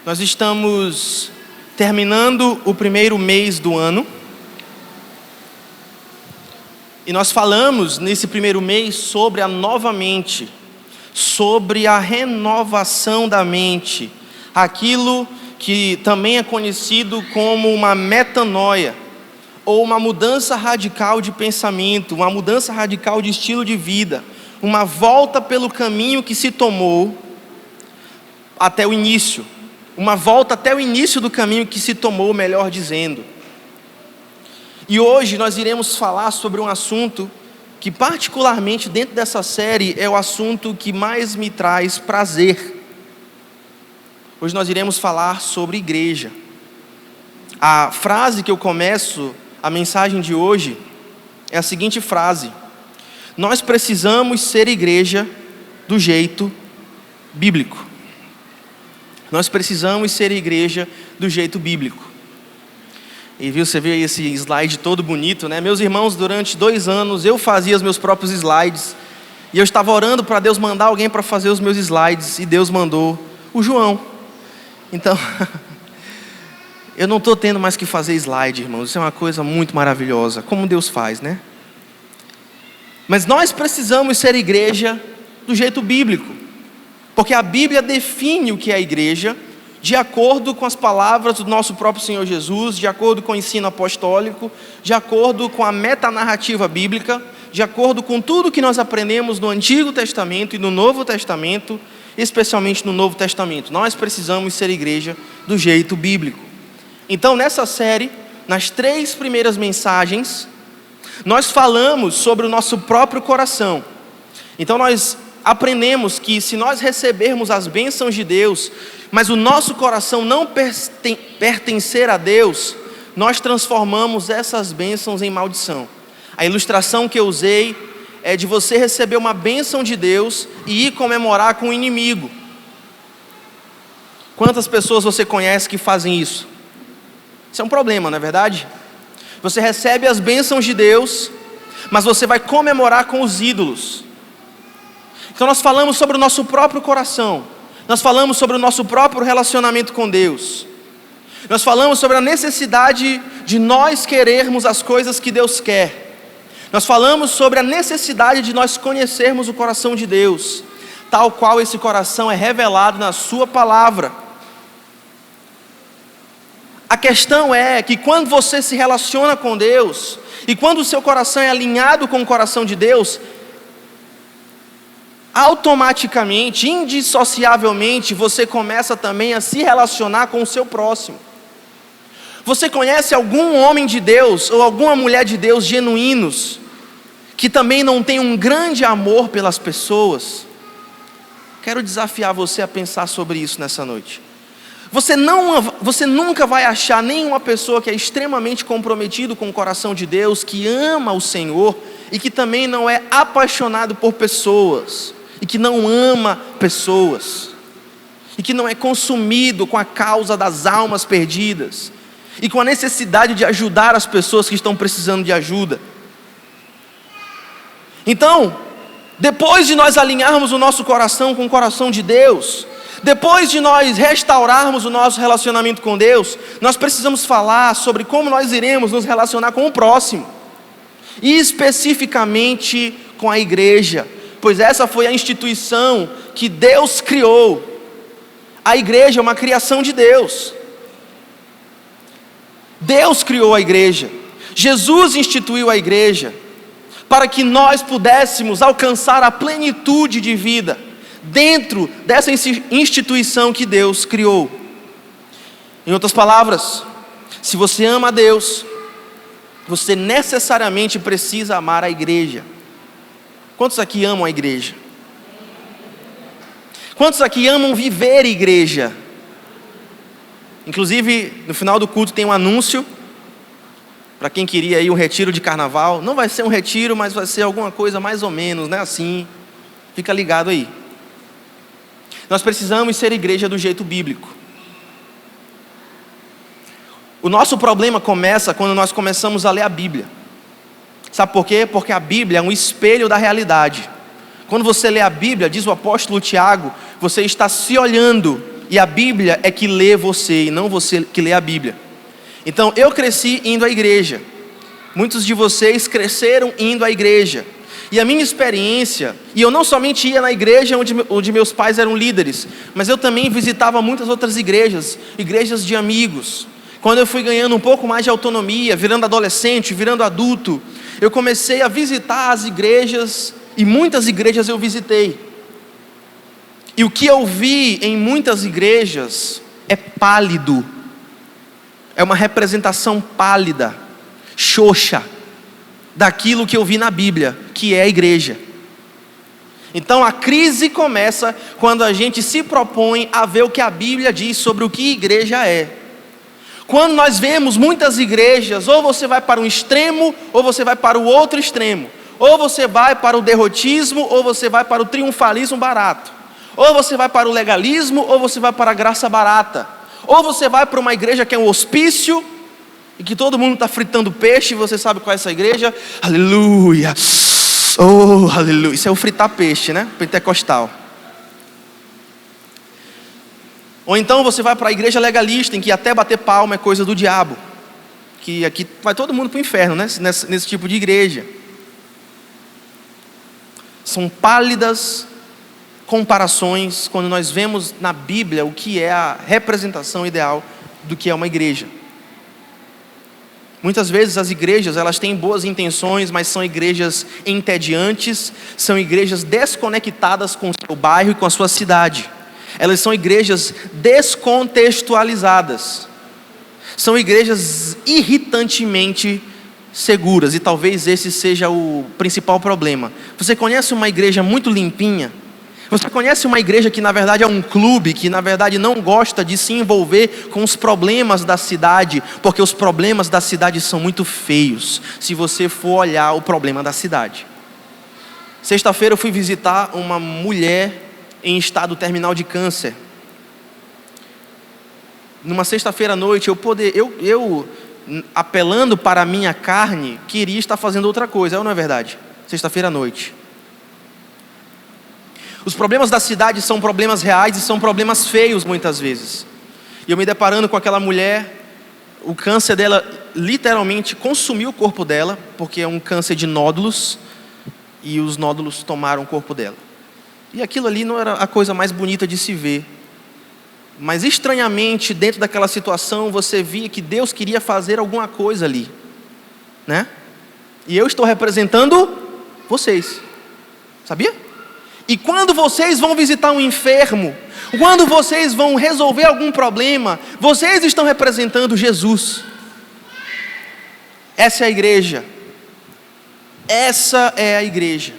Nós estamos terminando o primeiro mês do ano. E nós falamos nesse primeiro mês sobre a nova mente, sobre a renovação da mente, aquilo que também é conhecido como uma metanoia, ou uma mudança radical de pensamento, uma mudança radical de estilo de vida, uma volta pelo caminho que se tomou até o início. Uma volta até o início do caminho que se tomou, melhor dizendo. E hoje nós iremos falar sobre um assunto que, particularmente dentro dessa série, é o assunto que mais me traz prazer. Hoje nós iremos falar sobre igreja. A frase que eu começo a mensagem de hoje é a seguinte frase: nós precisamos ser igreja do jeito bíblico. Nós precisamos ser igreja do jeito bíblico. E viu, você vê aí esse slide todo bonito, né? Meus irmãos, durante 2 anos eu fazia os meus próprios slides. E eu estava orando para Deus mandar alguém para fazer os meus slides. E Deus mandou o João. Então, eu não estou tendo mais que fazer slide, irmãos. Isso é uma coisa muito maravilhosa. Como Deus faz, né? Mas nós precisamos ser igreja do jeito bíblico. Porque a Bíblia define o que é a igreja, de acordo com as palavras do nosso próprio Senhor Jesus, de acordo com o ensino apostólico, de acordo com a metanarrativa bíblica, de acordo com tudo que nós aprendemos no Antigo Testamento e no Novo Testamento, especialmente no Novo Testamento. Nós precisamos ser igreja do jeito bíblico. Então, nessa série, nas 3 primeiras mensagens, nós falamos sobre o nosso próprio coração. Então, nós aprendemos que se nós recebermos as bênçãos de Deus, mas o nosso coração não pertencer a Deus, nós transformamos essas bênçãos em maldição. A ilustração que eu usei é de você receber uma bênção de Deus e ir comemorar com o inimigo. Quantas pessoas você conhece que fazem isso? Isso é um problema, não é verdade? Você recebe as bênçãos de Deus, mas você vai comemorar com os ídolos. Então nós falamos sobre o nosso próprio coração. Nós falamos sobre o nosso próprio relacionamento com Deus. Nós falamos sobre a necessidade de nós querermos as coisas que Deus quer. Nós falamos sobre a necessidade de nós conhecermos o coração de Deus, tal qual esse coração é revelado na sua palavra. A questão é que quando você se relaciona com Deus, e quando o seu coração é alinhado com o coração de Deus, automaticamente, indissociavelmente, você começa também a se relacionar com o seu próximo. Você conhece algum homem de Deus ou alguma mulher de Deus genuínos que também não tem um grande amor pelas pessoas? Quero desafiar você a pensar sobre isso nessa noite. Você nunca vai achar nenhuma pessoa que é extremamente comprometido com o coração de Deus, que ama o Senhor e que também não é apaixonado por pessoas, e que não ama pessoas, e que não é consumido com a causa das almas perdidas, e com a necessidade de ajudar as pessoas que estão precisando de ajuda. Então, depois de nós alinharmos o nosso coração com o coração de Deus, depois de nós restaurarmos o nosso relacionamento com Deus, nós precisamos falar sobre como nós iremos nos relacionar com o próximo, e especificamente com a igreja, pois essa foi a instituição que Deus criou. A igreja é uma criação de Deus. Deus criou a igreja. Jesus instituiu a igreja para que nós pudéssemos alcançar a plenitude de vida dentro dessa instituição que Deus criou. Em outras palavras, se você ama a Deus, você necessariamente precisa amar a igreja. Quantos aqui amam a igreja? Quantos aqui amam viver igreja? Inclusive, no final do culto tem um anúncio, para quem queria ir um retiro de carnaval. Não vai ser um retiro, mas vai ser alguma coisa mais ou menos, né? Assim, fica ligado aí. Nós precisamos ser igreja do jeito bíblico. O nosso problema começa quando nós começamos a ler a Bíblia. Sabe por quê? Porque a Bíblia é um espelho da realidade. Quando você lê a Bíblia, diz o apóstolo Tiago, você está se olhando, e a Bíblia é que lê você, e não você que lê a Bíblia. Então, eu cresci indo à igreja. Muitos de vocês cresceram indo à igreja. E a minha experiência, e eu não somente ia na igreja onde meus pais eram líderes, mas eu também visitava muitas outras igrejas de amigos. Quando eu fui ganhando um pouco mais de autonomia, virando adolescente, virando adulto, eu comecei a visitar as igrejas, e muitas igrejas eu visitei. E o que eu vi em muitas igrejas é pálido. É uma representação pálida, xoxa, daquilo que eu vi na Bíblia, que é a igreja. Então a crise começa quando a gente se propõe a ver o que a Bíblia diz sobre o que igreja é. Quando nós vemos muitas igrejas, ou você vai para um extremo, ou você vai para o outro extremo. Ou você vai para o derrotismo, ou você vai para o triunfalismo barato. Ou você vai para o legalismo, ou você vai para a graça barata. Ou você vai para uma igreja que é um hospício, e que todo mundo está fritando peixe, e você sabe qual é essa igreja? Aleluia! Oh, aleluia! Isso é o fritar peixe, né? Pentecostal. Ou então você vai para a igreja legalista, em que até bater palma é coisa do diabo. Que aqui vai todo mundo para o inferno, né? Nesse tipo de igreja. São pálidas comparações quando nós vemos na Bíblia o que é a representação ideal do que é uma igreja. Muitas vezes as igrejas, elas têm boas intenções, mas são igrejas entediantes, são igrejas desconectadas com o seu bairro e com a sua cidade. Elas são igrejas descontextualizadas. São igrejas irritantemente seguras, e talvez esse seja o principal problema. Você conhece uma igreja muito limpinha? Você conhece uma igreja que na verdade é um clube, que na verdade não gosta de se envolver com os problemas da cidade, porque os problemas da cidade são muito feios, se você for olhar o problema da cidade. Sexta-feira eu fui visitar uma mulher em estado terminal de câncer. Numa sexta-feira à noite, eu apelando para a minha carne, queria estar fazendo outra coisa, não é verdade? Sexta-feira à noite. Os problemas da cidade são problemas reais e são problemas feios muitas vezes. E eu me deparando com aquela mulher, o câncer dela literalmente consumiu o corpo dela, porque é um câncer de nódulos, e os nódulos tomaram o corpo dela. E aquilo ali não era a coisa mais bonita de se ver. Mas estranhamente, dentro daquela situação, você via que Deus queria fazer alguma coisa ali, né? E eu estou representando vocês, sabia? E quando vocês vão visitar um enfermo, quando vocês vão resolver algum problema, vocês estão representando Jesus. Essa é a igreja. Essa é a igreja.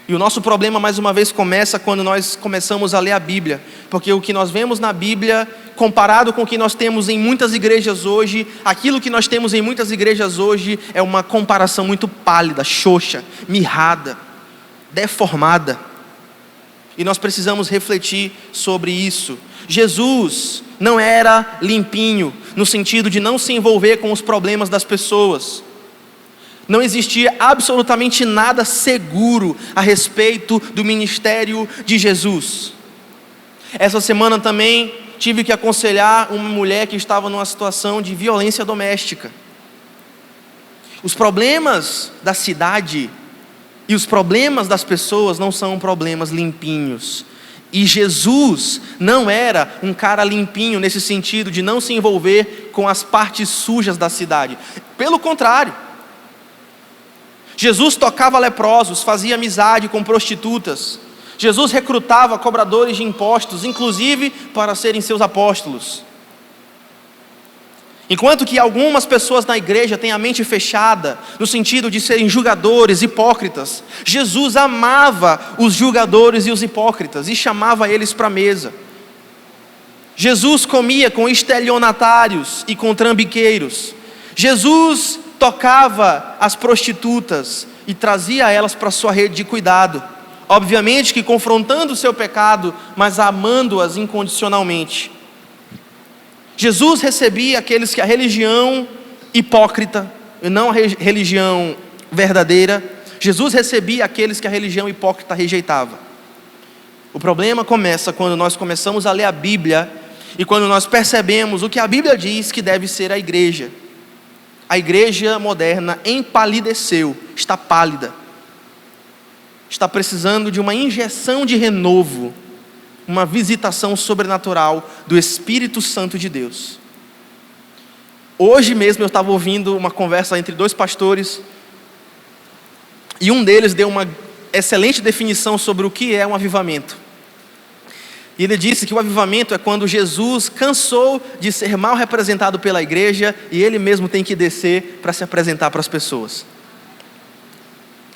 E o nosso problema, mais uma vez, começa quando nós começamos a ler a Bíblia. Porque o que nós vemos na Bíblia, comparado com o que nós temos em muitas igrejas hoje, aquilo que nós temos em muitas igrejas hoje é uma comparação muito pálida, xoxa, mirrada, deformada. E nós precisamos refletir sobre isso. Jesus não era limpinho, no sentido de não se envolver com os problemas das pessoas. Não existia absolutamente nada seguro a respeito do ministério de Jesus. Essa semana também tive que aconselhar uma mulher que estava numa situação de violência doméstica. Os problemas da cidade e os problemas das pessoas não são problemas limpinhos. E Jesus não era um cara limpinho nesse sentido de não se envolver com as partes sujas da cidade. Pelo contrário. Jesus tocava leprosos, fazia amizade com prostitutas. Jesus recrutava cobradores de impostos, inclusive para serem seus apóstolos. Enquanto que algumas pessoas na igreja têm a mente fechada, no sentido de serem julgadores, hipócritas, Jesus amava os julgadores e os hipócritas e chamava eles para a mesa. Jesus comia com estelionatários e com trambiqueiros. Jesus tocava as prostitutas e trazia elas para a sua rede de cuidado. Obviamente que confrontando o seu pecado, mas amando-as incondicionalmente. Jesus recebia aqueles que a religião hipócrita, e não a religião verdadeira, Jesus recebia aqueles que a religião hipócrita rejeitava. O problema começa quando nós começamos a ler a Bíblia e quando nós percebemos o que a Bíblia diz que deve ser a igreja. A igreja moderna empalideceu, está pálida, está precisando de uma injeção de renovo, uma visitação sobrenatural do Espírito Santo de Deus. Hoje mesmo eu estava ouvindo uma conversa entre dois pastores e um deles deu uma excelente definição sobre o que é um avivamento. E ele disse que o avivamento é quando Jesus cansou de ser mal representado pela igreja e ele mesmo tem que descer para se apresentar para as pessoas.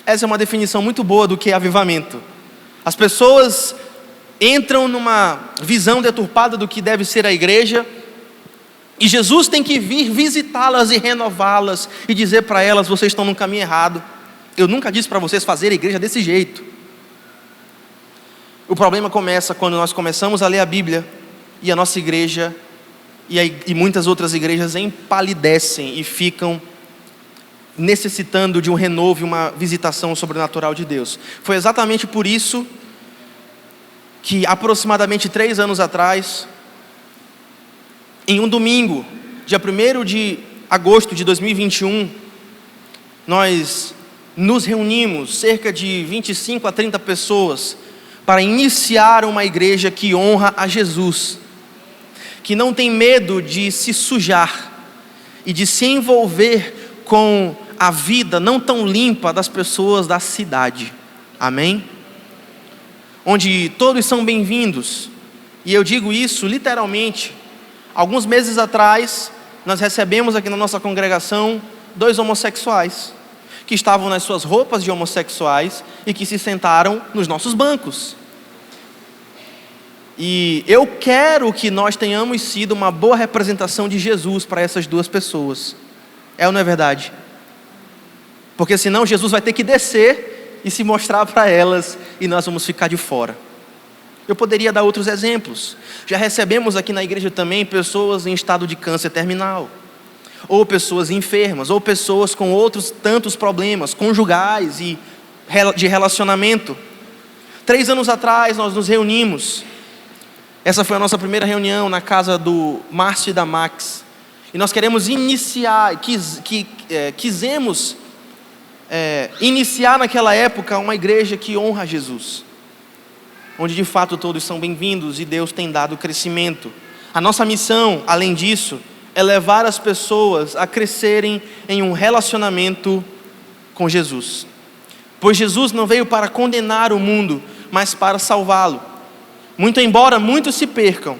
Essa é uma definição muito boa do que é avivamento. As pessoas entram numa visão deturpada do que deve ser a igreja, e Jesus tem que vir visitá-las e renová-las, e dizer para elas: vocês estão no caminho errado, eu nunca disse para vocês fazer a igreja desse jeito. O problema começa quando nós começamos a ler a Bíblia, e a nossa igreja, e muitas outras igrejas empalidecem, e ficam necessitando de um renovo e uma visitação sobrenatural de Deus. Foi exatamente por isso que aproximadamente 3 anos atrás, em um domingo, dia 1º de agosto de 2021, nós nos reunimos, cerca de 25 a 30 pessoas, para iniciar uma igreja que honra a Jesus, que não tem medo de se sujar e de se envolver com a vida não tão limpa das pessoas da cidade. Amém? Onde todos são bem-vindos. E eu digo isso literalmente. Alguns meses atrás, nós recebemos aqui na nossa congregação 2 homossexuais, que estavam nas suas roupas de homossexuais e que se sentaram nos nossos bancos. E eu quero que nós tenhamos sido uma boa representação de Jesus para essas 2 pessoas. É ou não é verdade? Porque senão Jesus vai ter que descer e se mostrar para elas, e nós vamos ficar de fora. Eu poderia dar outros exemplos. Já recebemos aqui na igreja também pessoas em estado de câncer terminal, ou pessoas enfermas, ou pessoas com outros tantos problemas conjugais e de relacionamento. 3 anos atrás nós nos reunimos. Essa foi a nossa primeira reunião na casa do Márcio e da Max. E nós queremos iniciar, quisemos iniciar naquela época uma igreja que honra Jesus, onde de fato todos são bem-vindos e Deus tem dado crescimento. A nossa missão, além disso, é levar as pessoas a crescerem em um relacionamento com Jesus. Pois Jesus não veio para condenar o mundo, mas para salvá-lo. Muito embora muitos se percam,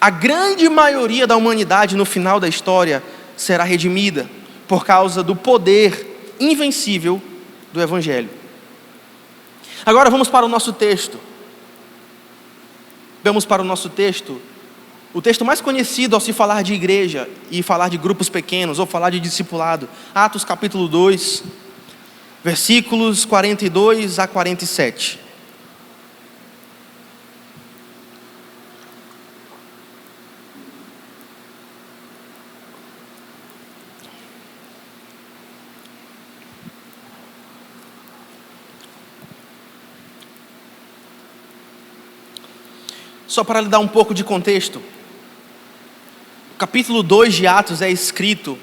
a grande maioria da humanidade no final da história será redimida por causa do poder invencível do Evangelho. Agora vamos para o nosso texto. Vamos para o nosso texto. O texto mais conhecido ao se falar de igreja e falar de grupos pequenos ou falar de discipulado. Atos capítulo 2, versículos 42 a 47. Só para lhe dar um pouco de contexto, o capítulo 2 de Atos é escrito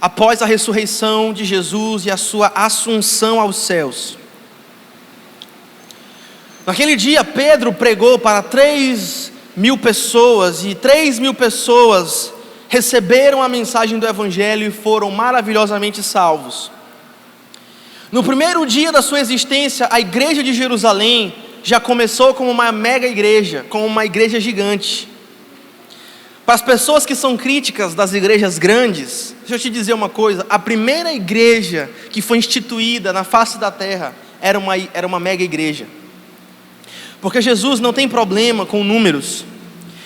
após a ressurreição de Jesus e a sua assunção aos céus. Naquele dia, Pedro pregou para 3.000 pessoas, e 3.000 pessoas receberam a mensagem do Evangelho e foram maravilhosamente salvos. No primeiro dia da sua existência, a igreja de Jerusalém já começou como uma mega igreja, como uma igreja gigante. Para as pessoas que são críticas das igrejas grandes, deixa eu te dizer uma coisa: a primeira igreja que foi instituída na face da terra era uma mega igreja. Porque Jesus não tem problema com números.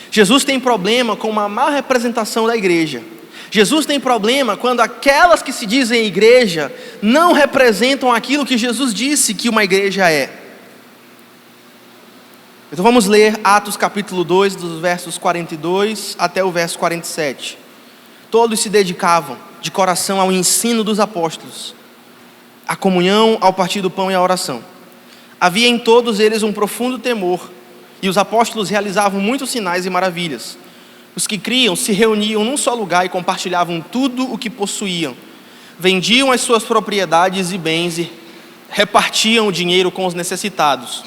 Jesus tem problema com uma má representação da igreja. Jesus tem problema quando aquelas que se dizem igreja não representam aquilo que Jesus disse que uma igreja é. Então vamos ler Atos capítulo 2, dos versos 42 até o verso 47. Todos se dedicavam de coração ao ensino dos apóstolos, à comunhão, ao partir do pão e à oração. Havia em todos eles um profundo temor, e os apóstolos realizavam muitos sinais e maravilhas. Os que criam se reuniam num só lugar e compartilhavam tudo o que possuíam. Vendiam as suas propriedades e bens e repartiam o dinheiro com os necessitados.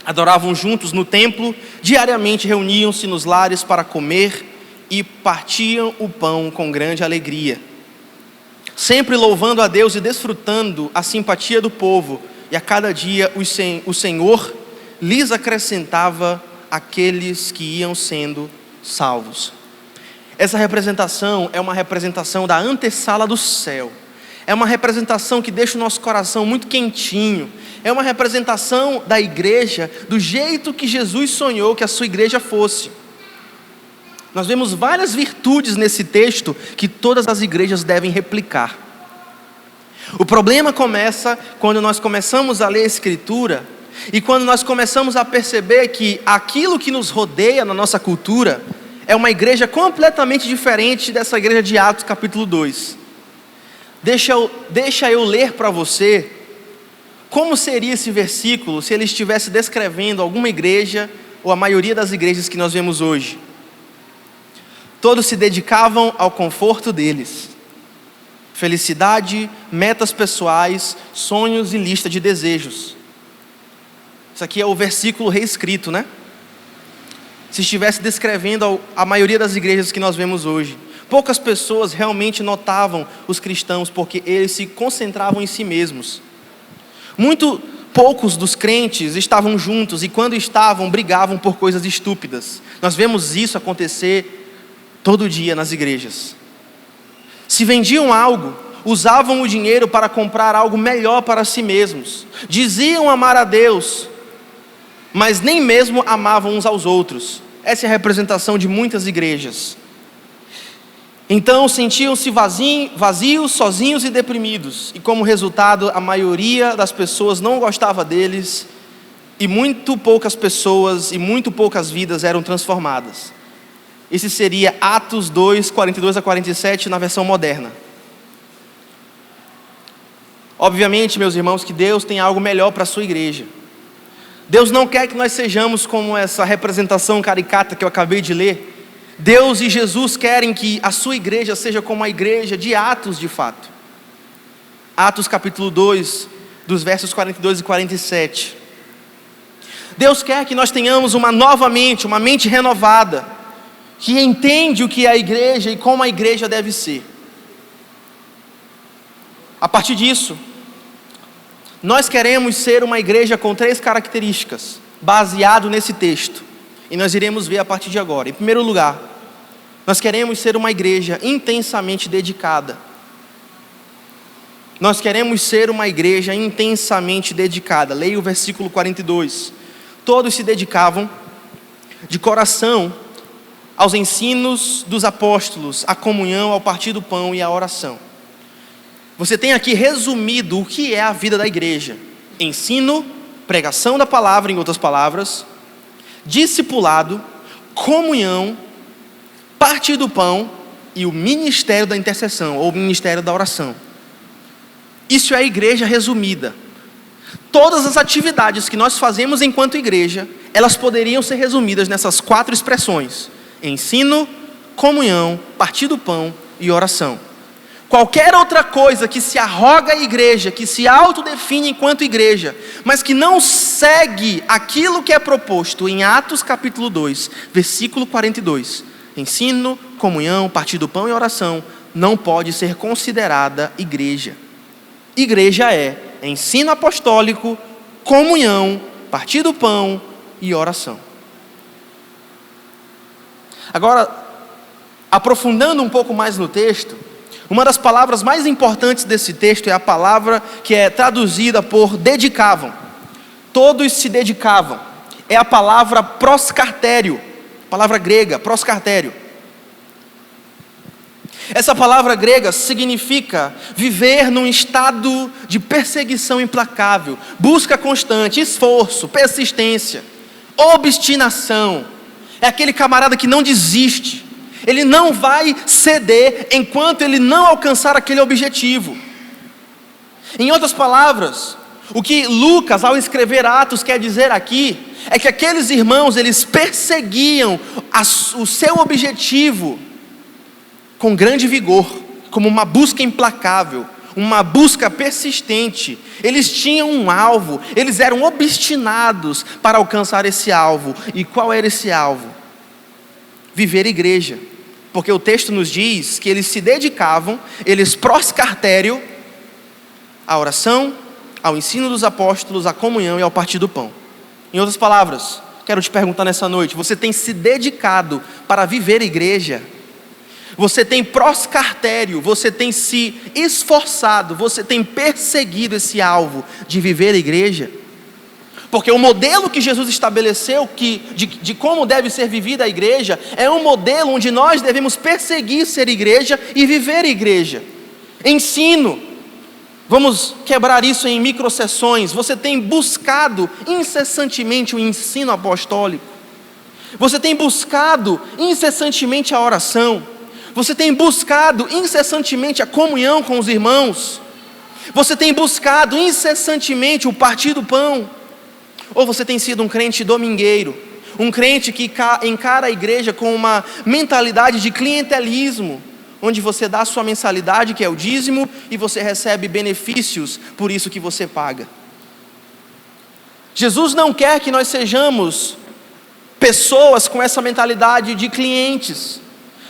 Adoravam juntos no templo, diariamente reuniam-se nos lares para comer e partiam o pão com grande alegria, sempre louvando a Deus e desfrutando a simpatia do povo, e a cada dia o Senhor lhes acrescentava aqueles que iam sendo salvos. Essa representação é uma representação da antessala do céu. É uma representação que deixa o nosso coração muito quentinho. É uma representação da igreja do jeito que Jesus sonhou que a sua igreja fosse. Nós vemos várias virtudes nesse texto que todas as igrejas devem replicar. O problema começa quando nós começamos a ler a Escritura e quando nós começamos a perceber que aquilo que nos rodeia na nossa cultura é uma igreja completamente diferente dessa igreja de Atos capítulo 2. Deixa eu ler para você como seria esse versículo se ele estivesse descrevendo alguma igreja ou a maioria das igrejas que nós vemos hoje. Todos se dedicavam ao conforto deles. Felicidade, metas pessoais, sonhos e lista de desejos. Isso aqui é o versículo reescrito, né? Se estivesse descrevendo a maioria das igrejas que nós vemos hoje. Poucas pessoas realmente notavam os cristãos porque eles se concentravam em si mesmos. Muito poucos dos crentes estavam juntos e quando estavam, brigavam por coisas estúpidas. Nós vemos isso acontecer todo dia nas igrejas. Se vendiam algo, usavam o dinheiro para comprar algo melhor para si mesmos. Diziam amar a Deus, mas nem mesmo amavam uns aos outros. Essa é a representação de muitas igrejas. Então sentiam-se vazios, sozinhos e deprimidos. E como resultado, a maioria das pessoas não gostava deles. E muito poucas pessoas e muito poucas vidas eram transformadas. Esse seria Atos 2, 42 a 47 na versão moderna. Obviamente, meus irmãos, que Deus tem algo melhor para a sua igreja. Deus não quer que nós sejamos como essa representação caricata que eu acabei de ler. Deus e Jesus querem que a sua igreja seja como a igreja de Atos de fato. Atos capítulo 2, dos versos 42 e 47. Deus quer que nós tenhamos uma nova mente, uma mente renovada, que entende o que é a igreja e como a igreja deve ser. A partir disso, nós queremos ser uma igreja com 3 características, baseado nesse texto. E nós iremos ver a partir de agora. Em primeiro lugar, nós queremos ser uma igreja intensamente dedicada. Nós queremos ser uma igreja intensamente dedicada. Leia o versículo 42. Todos se dedicavam de coração aos ensinos dos apóstolos, à comunhão, ao partir do pão e à oração. Você tem aqui resumido o que é a vida da igreja: ensino, pregação da palavra, em outras palavras, discipulado, comunhão, partir do pão e o ministério da intercessão, ou ministério da oração. Isso é a igreja resumida. Todas as atividades que nós fazemos enquanto igreja, elas poderiam ser resumidas nessas 4 expressões: ensino, comunhão, partir do pão e oração. Qualquer outra coisa que se arroga a igreja, que se autodefine enquanto igreja, mas que não segue aquilo que é proposto em Atos capítulo 2, versículo 42, ensino, comunhão, partir do pão e oração, não pode ser considerada igreja. Igreja é ensino apostólico, comunhão, partir do pão e oração. Agora, Aprofundando um pouco mais no texto, uma das palavras mais importantes desse texto é a palavra que é traduzida por dedicavam. Todos se dedicavam. É a palavra proscartério, palavra grega, proscartério. Essa palavra grega significa viver num estado de perseguição implacável, busca constante, esforço, persistência, obstinação. É aquele camarada que não desiste, ele não vai ceder enquanto ele não alcançar aquele objetivo. Em outras palavras, o que Lucas, ao escrever Atos, quer dizer aqui, é que aqueles irmãos, eles perseguiam o seu objetivo com grande vigor, como uma busca implacável, uma busca persistente. Eles tinham um alvo, eles eram obstinados para alcançar esse alvo. E qual era esse alvo? Viver igreja, porque o texto nos diz que eles se dedicavam, eles proscartério, à oração, ao ensino dos apóstolos, à comunhão e ao partir do pão. Em outras palavras, quero te perguntar nessa noite, você tem se dedicado para viver igreja? Você tem proscartério, você tem se esforçado, você tem perseguido esse alvo de viver a igreja? Porque o modelo que Jesus estabeleceu de como deve ser vivida a igreja é um modelo onde nós devemos perseguir ser igreja e viver a igreja. Ensino, vamos quebrar isso em microsessões. Você tem buscado incessantemente o ensino apostólico, você tem buscado incessantemente a oração, você tem buscado incessantemente a comunhão com os irmãos, você tem buscado incessantemente o partir do pão, ou você tem sido um crente domingueiro, um crente que encara a igreja com uma mentalidade de clientelismo, onde você dá a sua mensalidade, que é o dízimo, e você recebe benefícios por isso que você paga. Jesus não quer que nós sejamos pessoas com essa mentalidade de clientes.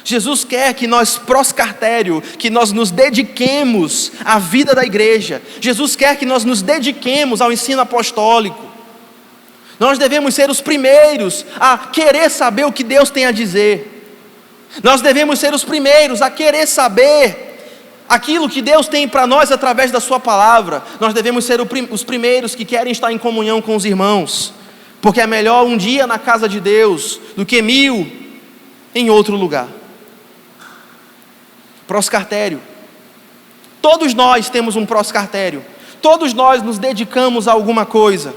Jesus quer que nós proscartério, que nós nos dediquemos à vida da igreja. Jesus quer que nós nos dediquemos ao ensino apostólico. Nós devemos ser os primeiros a querer saber o que Deus tem a dizer. Nós devemos ser os primeiros a querer saber aquilo que Deus tem para nós através da sua palavra. Nós devemos ser os primeiros que querem estar em comunhão com os irmãos, porque é melhor um dia na casa de Deus do que 1000 em outro lugar. Proscartério. Todos nós temos um proscartério. Todos nós nos dedicamos a alguma coisa.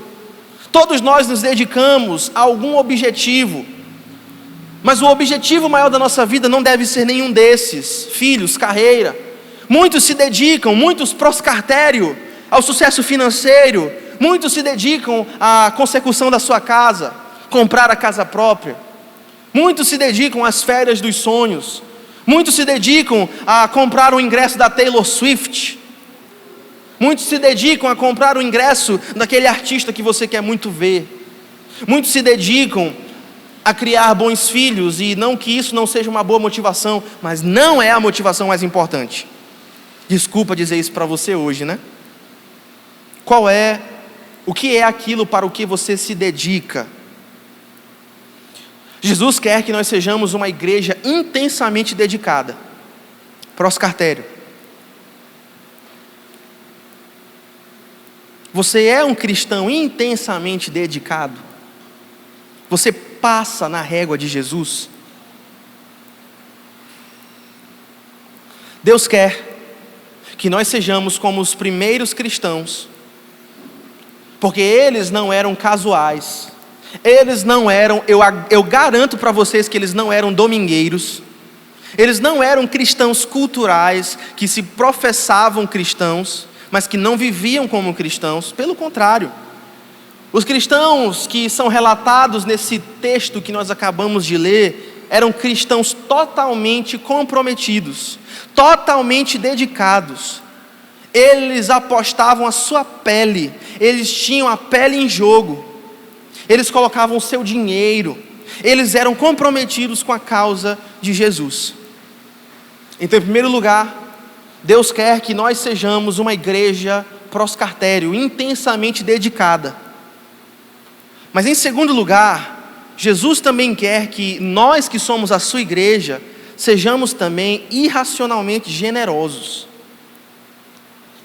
Todos nós nos dedicamos a algum objetivo. Mas o objetivo maior da nossa vida não deve ser nenhum desses. Filhos, carreira. Muitos se dedicam, muitos proscartério ao sucesso financeiro. Muitos se dedicam à consecução da sua casa, comprar a casa própria. Muitos se dedicam às férias dos sonhos. Muitos se dedicam a comprar o ingresso da Taylor Swift. Muitos se dedicam a comprar o ingresso daquele artista que você quer muito ver. Muitos se dedicam a criar bons filhos, e não que isso não seja uma boa motivação, mas não é a motivação mais importante. Desculpa dizer isso para você hoje, né? O que é aquilo para o que você se dedica? Jesus quer que nós sejamos uma igreja intensamente dedicada. Proscartério. Você é um cristão intensamente dedicado? Você passa na régua de Jesus? Deus quer que nós sejamos como os primeiros cristãos, porque eles não eram casuais. Eles não eram, eu garanto para vocês que eles não eram domingueiros. Eles não eram cristãos culturais, que se professavam cristãos, mas que não viviam como cristãos. Pelo contrário, os cristãos que são relatados nesse texto que nós acabamos de ler, eram cristãos totalmente comprometidos, totalmente dedicados. Eles apostavam a sua pele, eles tinham a pele em jogo. Eles colocavam o seu dinheiro, eles eram comprometidos com a causa de Jesus. Então, em primeiro lugar, Deus quer que nós sejamos uma igreja proscartério, intensamente dedicada. Mas em segundo lugar, Jesus também quer que nós que somos a sua igreja, sejamos também irracionalmente generosos.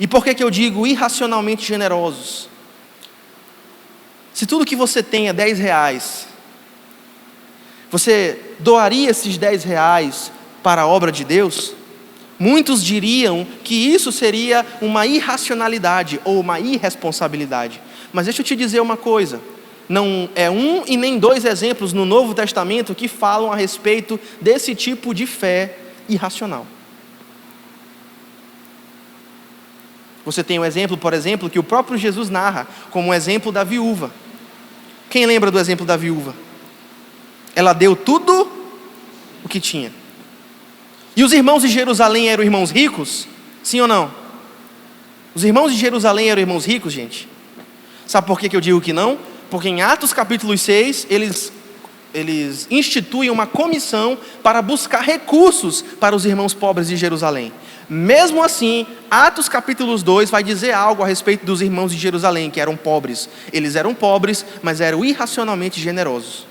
E por que eu digo irracionalmente generosos? Se tudo que você tem é 10 reais, você doaria esses 10 reais para a obra de Deus? Muitos diriam que isso seria uma irracionalidade ou uma irresponsabilidade. Mas deixa eu te dizer uma coisa. Não é um e nem dois exemplos no Novo Testamento que falam a respeito desse tipo de fé irracional. Você tem um exemplo, por exemplo, que o próprio Jesus narra como um exemplo da viúva. Quem lembra do exemplo da viúva? Ela deu tudo o que tinha. E os irmãos de Jerusalém eram irmãos ricos? Sim ou não? Os irmãos de Jerusalém eram irmãos ricos, gente? Sabe por que eu digo que não? Porque em Atos capítulo 6, eles instituem uma comissão para buscar recursos para os irmãos pobres de Jerusalém. Mesmo assim, Atos capítulo 2 vai dizer algo a respeito dos irmãos de Jerusalém, que eram pobres. Eles eram pobres, mas eram irracionalmente generosos.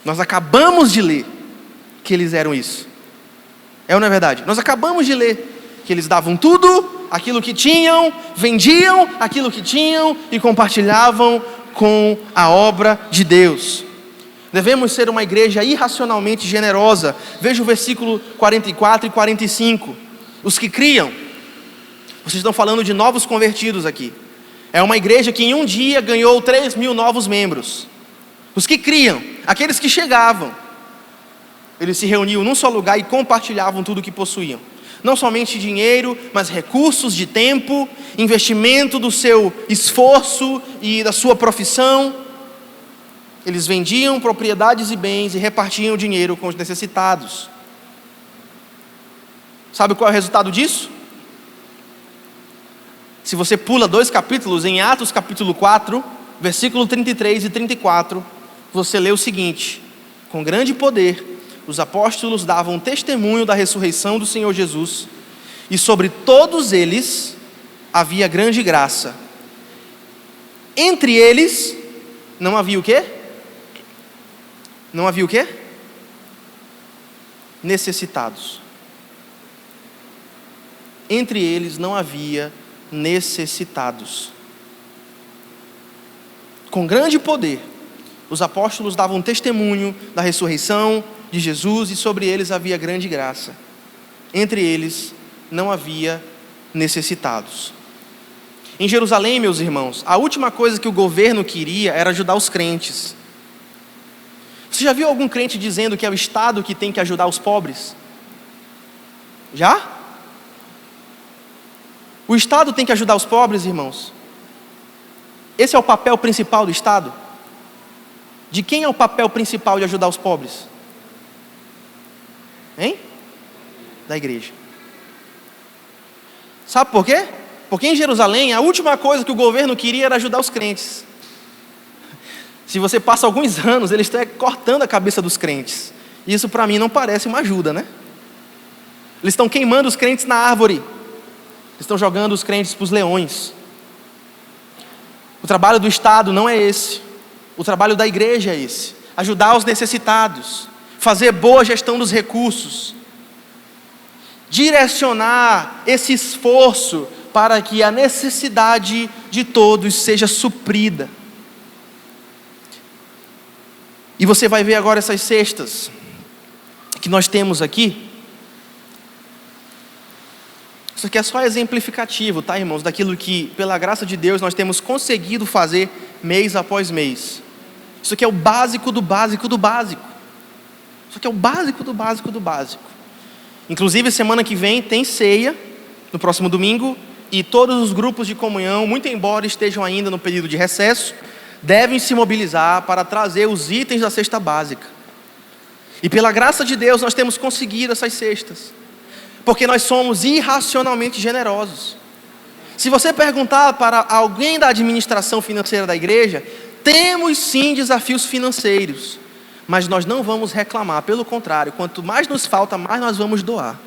Nós acabamos de ler que eles eram isso. É ou não é verdade? Nós acabamos de ler que eles davam tudo, aquilo que tinham, vendiam aquilo que tinham e compartilhavam com a obra de Deus. Devemos ser uma igreja irracionalmente generosa. Veja o versículo 44 e 45. Os que criam, vocês estão falando de novos convertidos aqui. É uma igreja que em um dia ganhou 3.000 novos membros. Os que criam, aqueles que chegavam, eles se reuniam num só lugar e compartilhavam tudo o que possuíam. Não somente dinheiro, mas recursos de tempo, investimento do seu esforço e da sua profissão. Eles vendiam propriedades e bens e repartiam o dinheiro com os necessitados. Sabe qual é o resultado disso? Se você pula 2 capítulos, em Atos capítulo 4, versículo 33 e 34, você lê o seguinte: com grande poder, os apóstolos davam testemunho da ressurreição do Senhor Jesus, e sobre todos eles havia grande graça. Entre eles, não havia o quê? Não havia o quê? Necessitados. Entre eles não havia necessitados. Com grande poder, os apóstolos davam testemunho da ressurreição de Jesus e sobre eles havia grande graça. Entre eles não havia necessitados. Em Jerusalém, meus irmãos, a última coisa que o governo queria era ajudar os crentes. Você já viu algum crente dizendo que é o Estado que tem que ajudar os pobres? Já? O Estado tem que ajudar os pobres, irmãos? Esse é o papel principal do Estado? De quem é o papel principal de ajudar os pobres? Hein? Da igreja. Sabe por quê? Porque em Jerusalém, a última coisa que o governo queria era ajudar os crentes. Se você passa alguns anos, eles estão cortando a cabeça dos crentes. Isso para mim não parece uma ajuda, né? Eles estão queimando os crentes na árvore. Eles estão jogando os crentes para os leões. O trabalho do Estado não é esse. O trabalho da igreja é esse: ajudar os necessitados, fazer boa gestão dos recursos, direcionar esse esforço para que a necessidade de todos seja suprida. E você vai ver agora essas cestas que nós temos aqui. Isso aqui é só exemplificativo, tá, irmãos? Daquilo que, pela graça de Deus, nós temos conseguido fazer mês após mês. Isso aqui é o básico do básico do básico. Isso aqui é o básico do básico do básico. Inclusive, semana que vem tem ceia, no próximo domingo, e todos os grupos de comunhão, muito embora estejam ainda no período de recesso, devem se mobilizar para trazer os itens da cesta básica. E pela graça de Deus nós temos conseguido essas cestas, porque nós somos irracionalmente generosos. Se você perguntar para alguém da administração financeira da igreja, temos sim desafios financeiros, mas nós não vamos reclamar, pelo contrário, quanto mais nos falta, mais nós vamos doar.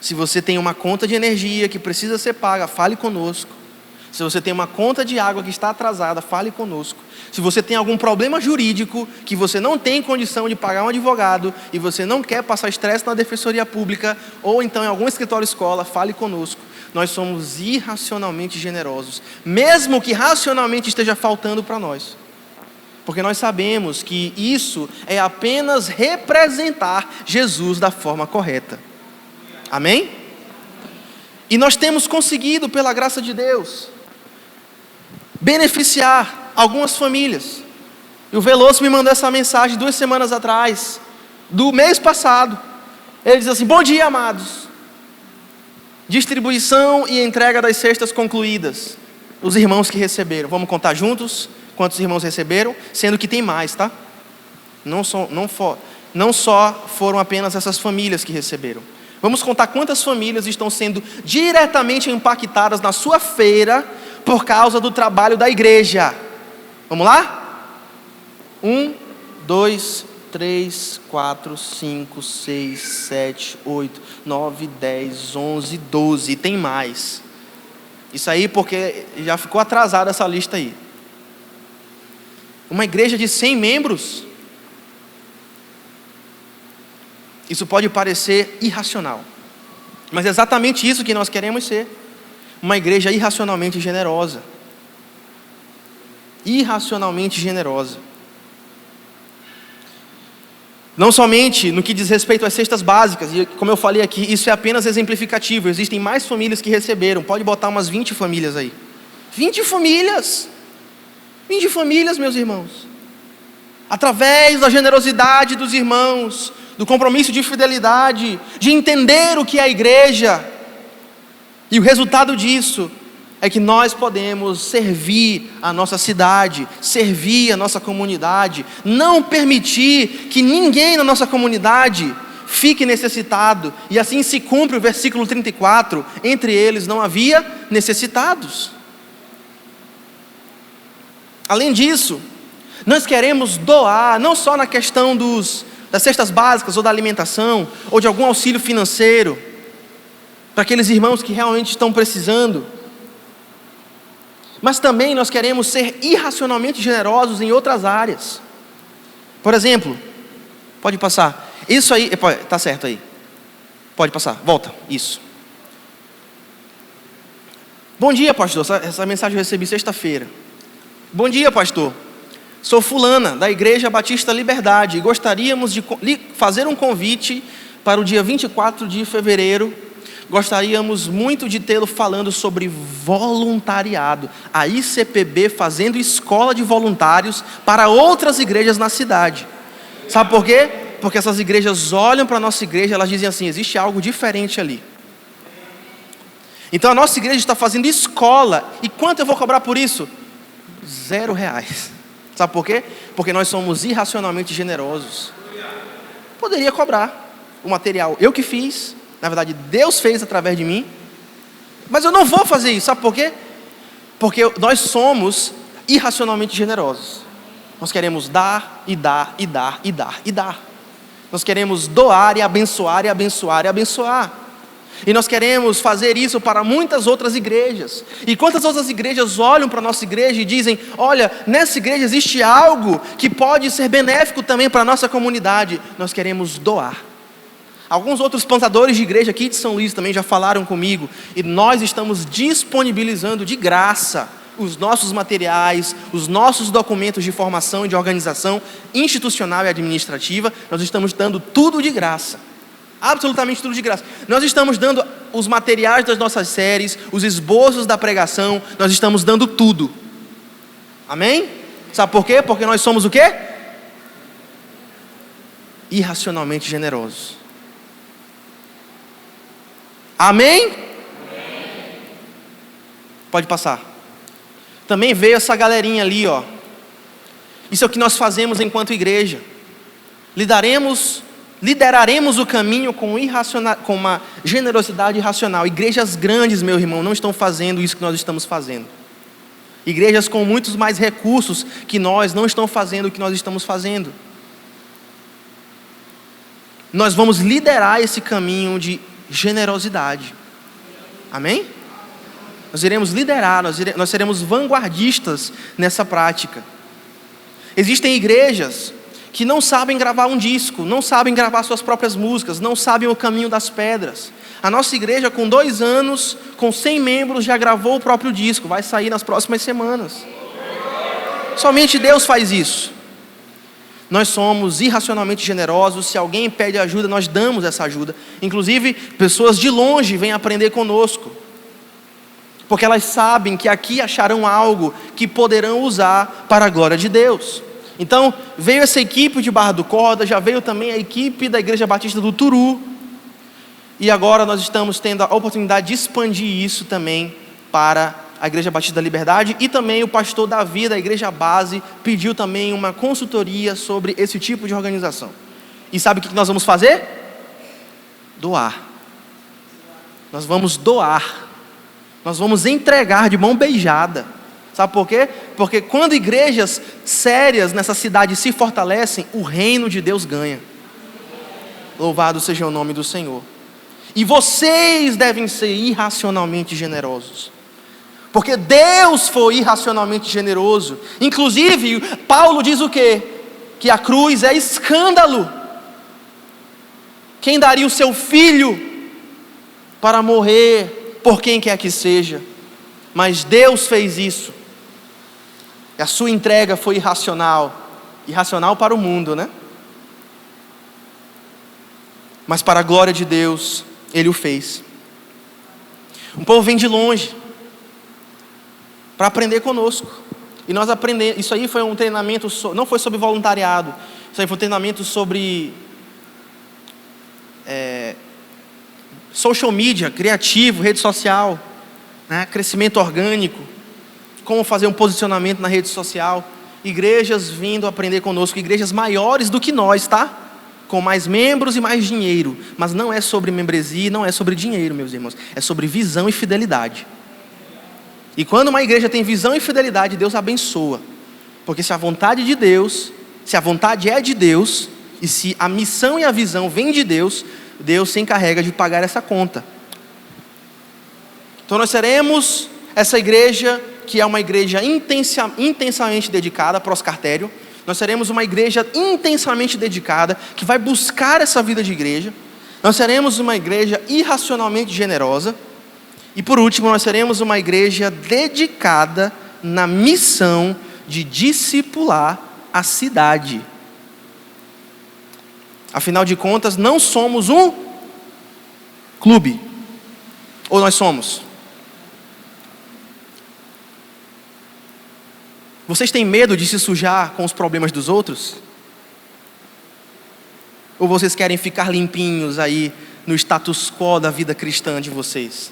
Se você tem uma conta de energia que precisa ser paga, fale conosco. Se você tem uma conta de água que está atrasada, fale conosco. Se você tem algum problema jurídico, que você não tem condição de pagar um advogado, e você não quer passar estresse na defensoria pública, ou então em algum escritório escola, fale conosco. Nós somos irracionalmente generosos, mesmo que racionalmente esteja faltando para nós. Porque nós sabemos que isso é apenas representar Jesus da forma correta. Amém? E nós temos conseguido, pela graça de Deus, beneficiar algumas famílias. E o Veloso me mandou essa mensagem 2 semanas atrás, do mês passado. Ele diz assim: bom dia, amados. Distribuição e entrega das cestas concluídas. Os irmãos que receberam. Vamos contar juntos quantos irmãos receberam? Sendo que tem mais, tá? Não só foram apenas essas famílias que receberam. Vamos contar quantas famílias estão sendo diretamente impactadas na sua feira por causa do trabalho da igreja. Vamos lá? 1, 2, 3, 4, 5, 6, 7, 8, 9, 10, 11, 12. E tem mais. Isso aí porque já ficou atrasada essa lista aí. Uma igreja de 100 membros. Isso pode parecer irracional. Mas é exatamente isso que nós queremos ser. Uma igreja irracionalmente generosa. Irracionalmente generosa. Não somente no que diz respeito às cestas básicas, e como eu falei aqui, isso é apenas exemplificativo. Existem mais famílias que receberam. Pode botar umas 20 famílias aí. 20 famílias! 20 famílias, meus irmãos. Através da generosidade dos irmãos, do compromisso de fidelidade, de entender o que é a igreja. E o resultado disso é que nós podemos servir a nossa cidade, servir a nossa comunidade, não permitir que ninguém na nossa comunidade fique necessitado. E assim se cumpre o versículo 34, entre eles não havia necessitados. Além disso, nós queremos doar, não só na questão das cestas básicas ou da alimentação, ou de algum auxílio financeiro, para aqueles irmãos que realmente estão precisando, mas também nós queremos ser irracionalmente generosos em outras áreas. Por exemplo, pode passar, isso aí, está certo aí, pode passar, volta, isso. Bom dia, pastor, essa mensagem eu recebi sexta-feira. Bom dia, pastor. Sou fulana, da Igreja Batista Liberdade, e gostaríamos de fazer um convite para o dia 24 de fevereiro. Gostaríamos muito de tê-lo falando sobre voluntariado. A ICPB fazendo escola de voluntários para outras igrejas na cidade. Sabe por quê? Porque essas igrejas olham para a nossa igreja, elas dizem assim: existe algo diferente ali. Então a nossa igreja está fazendo escola. E quanto eu vou cobrar por isso? R$0. Sabe por quê? Porque nós somos irracionalmente generosos. Poderia cobrar o material, eu que fiz, na verdade Deus fez através de mim, mas eu não vou fazer isso. Sabe por quê? Porque nós somos irracionalmente generosos. Nós queremos dar e dar e dar e dar e dar. Nós queremos doar e abençoar e abençoar e abençoar. E nós queremos fazer isso para muitas outras igrejas. E quantas outras igrejas olham para a nossa igreja e dizem: olha, nessa igreja existe algo que pode ser benéfico também para a nossa comunidade. Nós queremos doar. Alguns outros plantadores de igreja aqui de São Luís também já falaram comigo. E nós estamos disponibilizando de graça os nossos materiais, os nossos documentos de formação e de organização institucional e administrativa. Nós estamos dando tudo de graça. Absolutamente tudo de graça. Nós estamos dando os materiais das nossas séries, os esboços da pregação, nós estamos dando tudo. Amém? Sabe por quê? Porque nós somos o quê? Irracionalmente generosos. Amém? Pode passar. Também veio essa galerinha ali, ó. Isso é o que nós fazemos enquanto igreja. Lideraremos o caminho com uma generosidade irracional. Igrejas grandes, meu irmão, não estão fazendo isso que nós estamos fazendo. Igrejas com muitos mais recursos que nós não estão fazendo o que nós estamos fazendo. Nós vamos liderar esse caminho de generosidade. Amém? nós iremos liderar, nós seremos vanguardistas nessa prática. Existem igrejas que não sabem gravar um disco, não sabem gravar suas próprias músicas, não sabem o caminho das pedras. A nossa igreja, com 2 anos, com 100 membros, já gravou o próprio disco, vai sair nas próximas semanas. Somente Deus faz isso. Nós somos irracionalmente generosos. Se alguém pede ajuda, nós damos essa ajuda. Inclusive, pessoas de longe vêm aprender conosco, porque elas sabem que aqui acharão algo que poderão usar para a glória de Deus. Então, veio essa equipe de Barra do Corda, já veio também a equipe da Igreja Batista do Turu, e agora nós estamos tendo a oportunidade de expandir isso também para a Igreja Batista da Liberdade, e também o pastor Davi da Igreja Base pediu também uma consultoria sobre esse tipo de organização. E sabe o que nós vamos fazer? Doar. Nós vamos doar. Nós vamos entregar de mão beijada. Sabe por quê? Porque quando igrejas sérias nessa cidade se fortalecem, o reino de Deus ganha. Louvado seja o nome do Senhor. E vocês devem ser irracionalmente generosos, porque Deus foi irracionalmente generoso. Inclusive, Paulo diz o quê? Que a cruz é escândalo. Quem daria o seu filho para morrer por quem quer que seja? Mas Deus fez isso. E a sua entrega foi irracional. Irracional para o mundo, né? Mas para a glória de Deus, Ele o fez. Um povo vem de longe para aprender conosco. E nós aprendemos. Isso aí foi um treinamento, não foi sobre voluntariado. Isso aí foi um treinamento sobre social media, criativo, rede social, né? Crescimento orgânico, como fazer um posicionamento na rede social. Igrejas vindo aprender conosco, igrejas maiores do que nós, tá? Com mais membros e mais dinheiro. Mas não é sobre membresia, não é sobre dinheiro, meus irmãos. É sobre visão e fidelidade. E quando uma igreja tem visão e fidelidade, Deus abençoa. Porque se a vontade de Deus, se a vontade é de Deus, e se a missão e a visão vêm de Deus, Deus se encarrega de pagar essa conta. Então nós seremos essa igreja que é uma igreja intensamente dedicada, Proscartério. Nós seremos uma igreja intensamente dedicada, que vai buscar essa vida de igreja. Nós seremos uma igreja irracionalmente generosa. E por último, nós seremos uma igreja dedicada na missão de discipular a cidade. Afinal de contas, não somos um clube. Ou nós somos? Vocês têm medo de se sujar com os problemas dos outros? Ou vocês querem ficar limpinhos aí no status quo da vida cristã de vocês?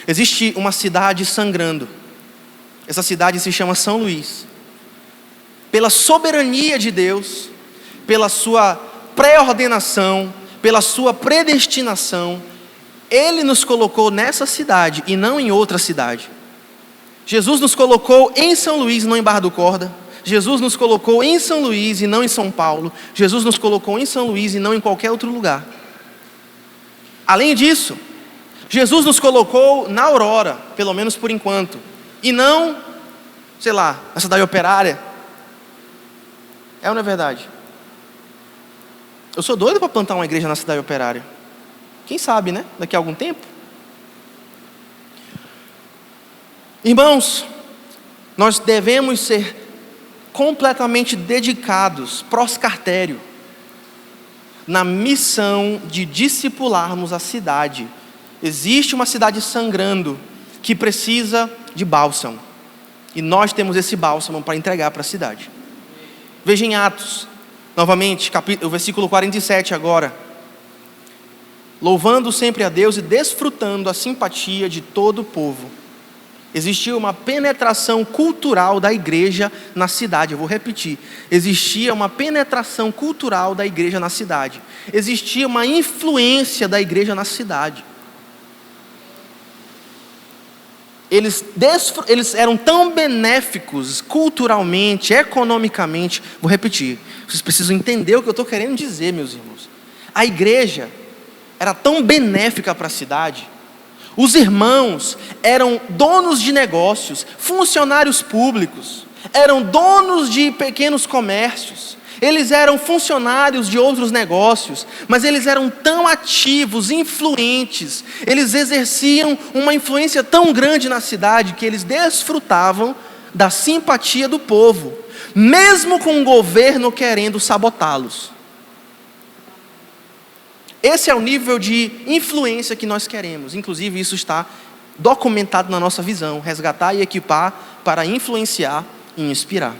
Existe uma cidade sangrando. Essa cidade se chama São Luís. Pela soberania de Deus, pela sua pré-ordenação, pela sua predestinação, Ele nos colocou nessa cidade e não em outra cidade. Jesus nos colocou em São Luís, não em Barra do Corda. Jesus nos colocou em São Luís e não em São Paulo. Jesus nos colocou em São Luís e não em qualquer outro lugar. Além disso, Jesus nos colocou na Aurora, pelo menos por enquanto, e não, sei lá, na cidade operária. É ou não é verdade? Eu sou doido para plantar uma igreja na cidade operária. Quem sabe, né? Daqui a algum tempo. Irmãos, nós devemos ser completamente dedicados, proscartério, na missão de discipularmos a cidade. Existe uma cidade sangrando que precisa de bálsamo. E nós temos esse bálsamo para entregar para a cidade. Veja em Atos, novamente, o versículo 47 agora. Louvando sempre a Deus e desfrutando a simpatia de todo o povo. Existia uma penetração cultural da igreja na cidade. Eu vou repetir. Existia uma penetração cultural da igreja na cidade. Existia uma influência da igreja na cidade. Eles eram tão benéficos culturalmente, economicamente. Vou repetir. Vocês precisam entender o que eu estou querendo dizer, meus irmãos. A igreja era tão benéfica para a cidade, Os irmãos eram donos de negócios, funcionários públicos, eram donos de pequenos comércios, eles eram funcionários de outros negócios, mas eles eram tão ativos, influentes, eles exerciam uma influência tão grande na cidade que eles desfrutavam da simpatia do povo, mesmo com o governo querendo sabotá-los. Esse é o nível de influência que nós queremos. Inclusive isso está documentado na nossa visão: resgatar e equipar para influenciar e inspirar.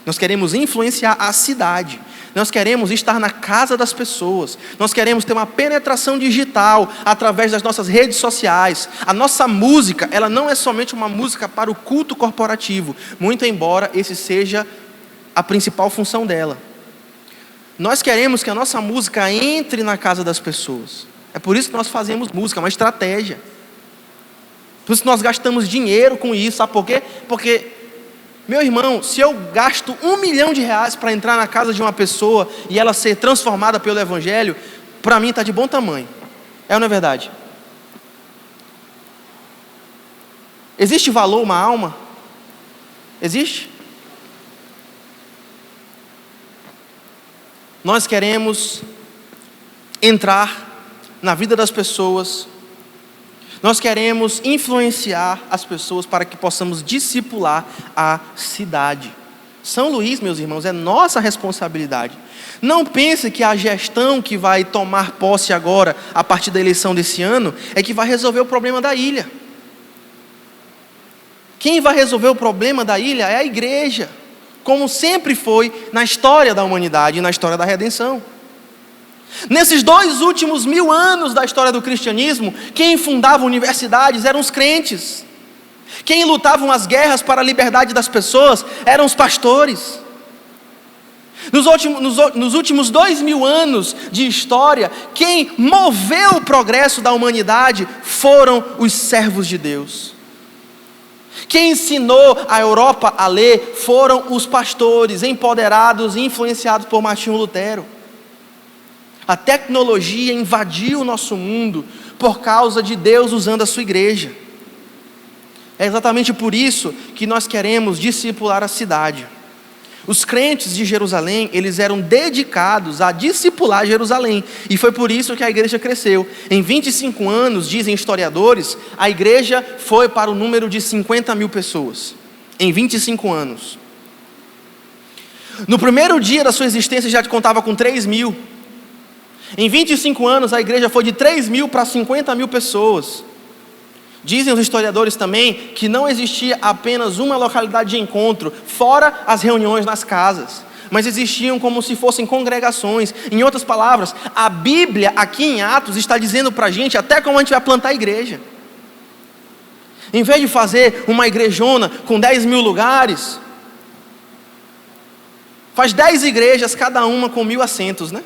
Nós queremos influenciar a cidade, nós queremos estar na casa das pessoas, nós queremos ter uma penetração digital através das nossas redes sociais. A nossa música, ela não é somente uma música para o culto corporativo, muito embora esse seja a principal função dela. Nós queremos que a nossa música entre na casa das pessoas. É por isso que nós fazemos música, é uma estratégia. Por isso que nós gastamos dinheiro com isso, sabe por quê? Porque, meu irmão, se eu gasto R$1 milhão para entrar na casa de uma pessoa e ela ser transformada pelo Evangelho, para mim está de bom tamanho. É ou não é verdade? Existe valor uma alma? Existe? Nós queremos entrar na vida das pessoas, nós queremos influenciar as pessoas para que possamos discipular a cidade. São Luís, meus irmãos, é nossa responsabilidade. Não pense que a gestão que vai tomar posse agora, a partir da eleição desse ano, é que vai resolver o problema da ilha. Quem vai resolver o problema da ilha é a igreja, como sempre foi na história da humanidade e na história da redenção. Nesses 2 últimos 1000 anos da história do cristianismo, quem fundava universidades eram os crentes. Quem lutavam as guerras para a liberdade das pessoas eram os pastores. Nos últimos 2000 anos de história, quem moveu o progresso da humanidade foram os servos de Deus. Quem ensinou a Europa a ler foram os pastores, empoderados e influenciados por Martinho Lutero. A tecnologia invadiu o nosso mundo por causa de Deus usando a sua igreja. É exatamente por isso que nós queremos discipular a cidade. Os crentes de Jerusalém, eles eram dedicados a discipular Jerusalém. E foi por isso que a igreja cresceu. Em 25 anos, dizem historiadores, a igreja foi para o número de 50 mil pessoas. Em 25 anos. No primeiro dia da sua existência já contava com 3 mil. Em 25 anos a igreja foi de 3 mil para 50 mil pessoas. Dizem os historiadores também que não existia apenas uma localidade de encontro, fora as reuniões nas casas, mas existiam como se fossem congregações. Em outras palavras, a Bíblia aqui em Atos está dizendo para a gente até como a gente vai plantar a igreja. Em vez de fazer uma igrejona com 10 mil lugares, faz 10 igrejas, cada uma com 1000 assentos, né?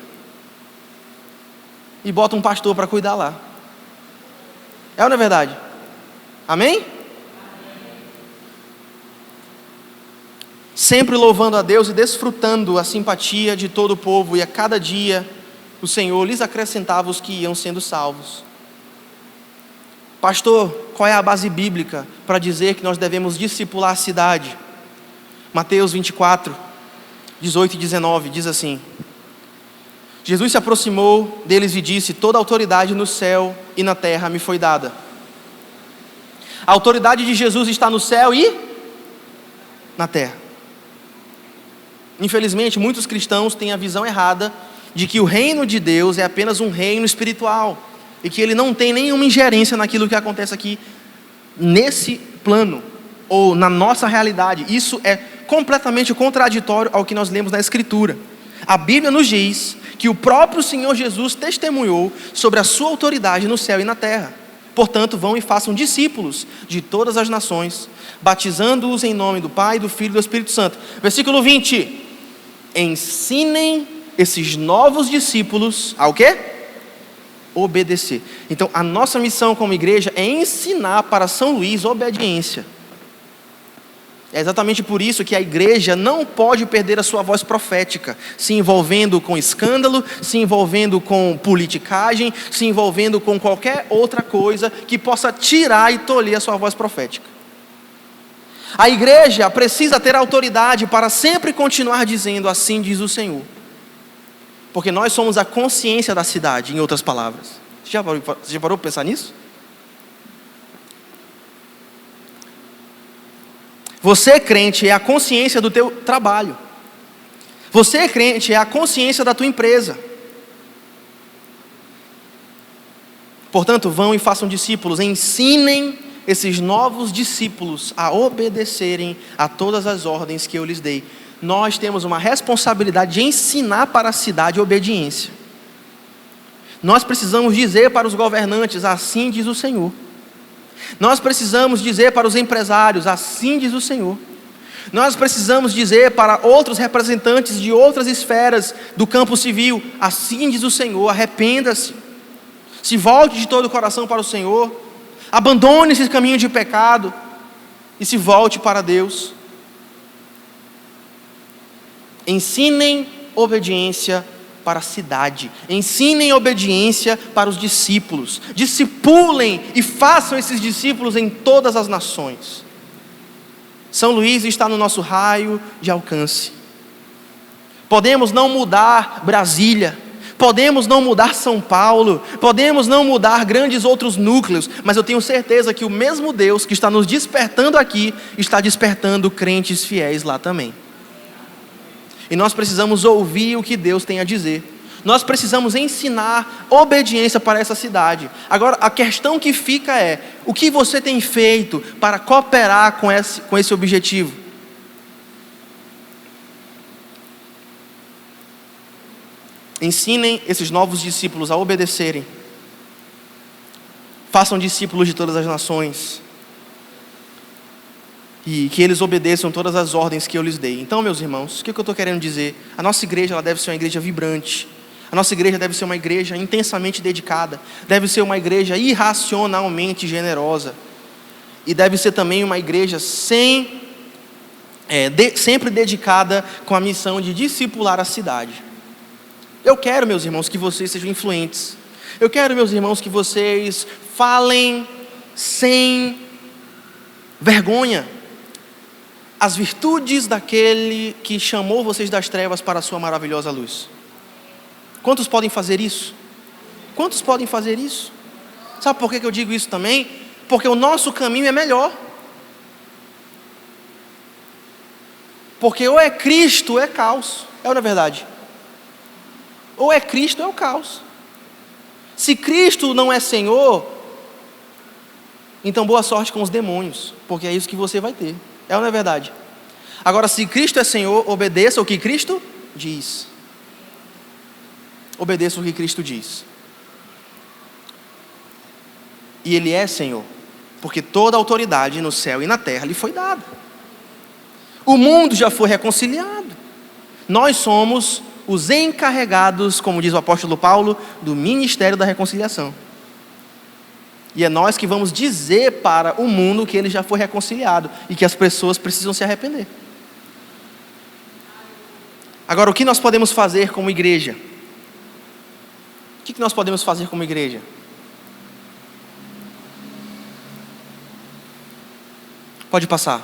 E bota um pastor para cuidar lá. É ou não é verdade? Amém? Sempre louvando a Deus e desfrutando a simpatia de todo o povo, e a cada dia o Senhor lhes acrescentava os que iam sendo salvos. Pastor, qual é a base bíblica para dizer que nós devemos discipular a cidade? Mateus 24, 18 e 19 diz assim: Jesus se aproximou deles e disse: toda autoridade no céu e na terra me foi dada. A autoridade de Jesus está no céu e na terra. Infelizmente, muitos cristãos têm a visão errada de que o reino de Deus é apenas um reino espiritual e que ele não tem nenhuma ingerência naquilo que acontece aqui nesse plano ou na nossa realidade. Isso é completamente contraditório ao que nós lemos na Escritura. A Bíblia nos diz que o próprio Senhor Jesus testemunhou sobre a sua autoridade no céu e na terra. Portanto, vão e façam discípulos de todas as nações, batizando-os em nome do Pai, do Filho e do Espírito Santo. Versículo 20. Ensinem esses novos discípulos ao quê? Obedecer. Então, a nossa missão como igreja é ensinar para São Luís obediência. É exatamente por isso que a igreja não pode perder a sua voz profética, se envolvendo com escândalo, se envolvendo com politicagem, se envolvendo com qualquer outra coisa que possa tirar e tolher a sua voz profética. A igreja precisa ter autoridade para sempre continuar dizendo: assim diz o Senhor. Porque nós somos a consciência da cidade, em outras palavras. Você já parou para pensar nisso? Você, crente, é a consciência do teu trabalho. Você, crente, é a consciência da tua empresa. Portanto, vão e façam discípulos, ensinem esses novos discípulos a obedecerem a todas as ordens que eu lhes dei. Nós temos uma responsabilidade de ensinar para a cidade obediência. Nós precisamos dizer para os governantes: assim diz o Senhor. Nós precisamos dizer para os empresários: assim diz o Senhor. Nós precisamos dizer para outros representantes de outras esferas do campo civil: assim diz o Senhor, arrependa-se, se volte de todo o coração para o Senhor, abandone esse caminho de pecado e se volte para Deus. Ensinem obediência para a cidade, ensinem obediência para os discípulos, discipulem e façam esses discípulos em todas as nações. São Luís está no nosso raio de alcance. Podemos não mudar Brasília, podemos não mudar São Paulo, podemos não mudar grandes outros núcleos, mas eu tenho certeza que o mesmo Deus que está nos despertando aqui, está despertando crentes fiéis lá também. E nós precisamos ouvir o que Deus tem a dizer. Nós precisamos ensinar obediência para essa cidade. Agora, a questão que fica é: o que você tem feito para cooperar com esse objetivo? Ensinem esses novos discípulos a obedecerem. Façam discípulos de todas as nações. E que eles obedeçam todas as ordens que eu lhes dei. Então, meus irmãos, o que eu estou querendo dizer? A nossa igreja, ela deve ser uma igreja vibrante. A nossa igreja deve ser uma igreja intensamente dedicada. Deve ser uma igreja irracionalmente generosa. E deve ser também uma igreja sempre dedicada com a missão de discipular a cidade. Eu quero, meus irmãos, que vocês sejam influentes. Eu quero, meus irmãos, que vocês falem sem vergonha as virtudes daquele que chamou vocês das trevas para a sua maravilhosa luz. Quantos podem fazer isso? Quantos podem fazer isso? Sabe por que eu digo isso também? Porque o nosso caminho é melhor. Porque ou é Cristo ou é caos. É ou não é verdade? Ou é Cristo ou é o caos. Se Cristo não é Senhor, então boa sorte com os demônios, porque é isso que você vai ter. É ou não é verdade? Agora, se Cristo é Senhor, obedeça o que Cristo diz. Obedeça o que Cristo diz. E Ele é Senhor, porque toda a autoridade no céu e na terra lhe foi dada. O mundo já foi reconciliado. Nós somos os encarregados, como diz o apóstolo Paulo, do ministério da reconciliação. E é nós que vamos dizer para o mundo que ele já foi reconciliado e que as pessoas precisam se arrepender. Agora, o que nós podemos fazer como igreja? O que nós podemos fazer como igreja? Pode passar.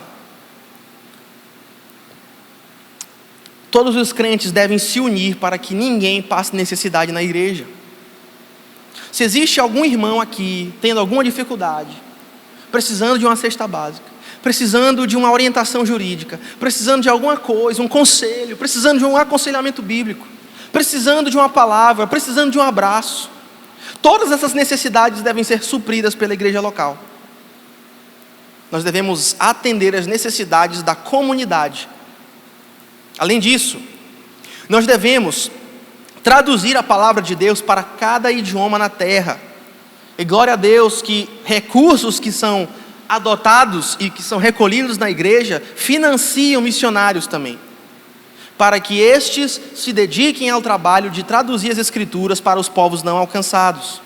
Todos os crentes devem se unir para que ninguém passe necessidade na igreja. Se existe algum irmão aqui tendo alguma dificuldade, precisando de uma cesta básica, precisando de uma orientação jurídica, precisando de alguma coisa, um conselho, precisando de um aconselhamento bíblico, precisando de uma palavra, precisando de um abraço, todas essas necessidades devem ser supridas pela igreja local. Nós devemos atender às necessidades da comunidade. Além disso, nós devemos traduzir a palavra de Deus para cada idioma na terra. E glória a Deus que recursos que são adotados e que são recolhidos na igreja financiam missionários também, para que estes se dediquem ao trabalho de traduzir as escrituras para os povos não alcançados.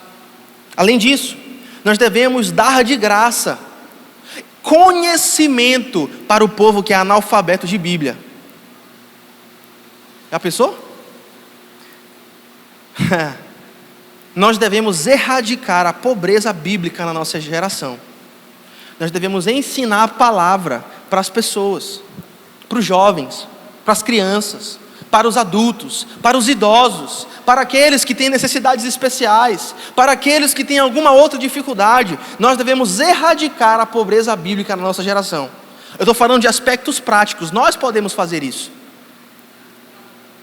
Além disso, nós devemos dar de graça. conhecimento para o povo que é analfabeto de Bíblia. Já pensou? Nós devemos erradicar a pobreza bíblica na nossa geração. Nós devemos ensinar a palavra para as pessoas, para os jovens, para as crianças, para os adultos, para os idosos, para aqueles que têm necessidades especiais, para aqueles que têm alguma outra dificuldade. Nós devemos erradicar a pobreza bíblica na nossa geração. Eu estou falando de aspectos práticos, nós podemos fazer isso.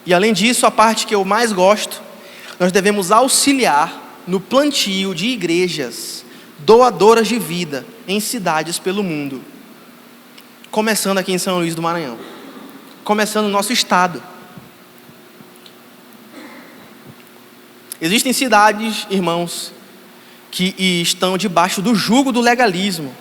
E além disso, a parte que eu mais gosto, nós devemos auxiliar no plantio de igrejas doadoras de vida em cidades pelo mundo. Começando aqui em São Luís do Maranhão. Começando no nosso estado. Existem cidades, irmãos, que estão debaixo do jugo do legalismo.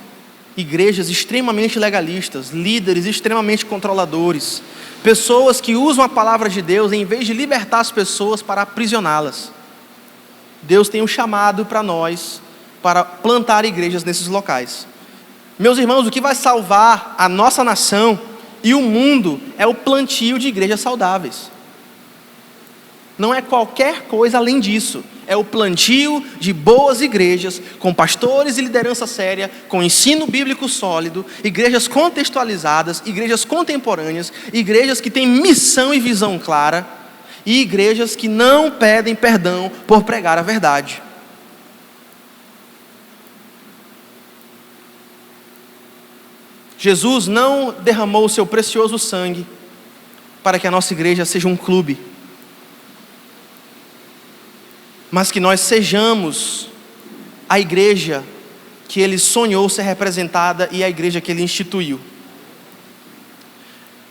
Igrejas extremamente legalistas, líderes extremamente controladores. Pessoas que usam a palavra de Deus em vez de libertar as pessoas para aprisioná-las. Deus tem um chamado para nós, para plantar igrejas nesses locais. Meus irmãos, o que vai salvar a nossa nação e o mundo é o plantio de igrejas saudáveis. Não é qualquer coisa além disso. É o plantio de boas igrejas, com pastores e liderança séria, com ensino bíblico sólido, igrejas contextualizadas, igrejas contemporâneas, igrejas que têm missão e visão clara, e igrejas que não pedem perdão por pregar a verdade. Jesus não derramou o seu precioso sangue para que a nossa igreja seja um clube, mas que nós sejamos a igreja que Ele sonhou ser representada e a igreja que Ele instituiu.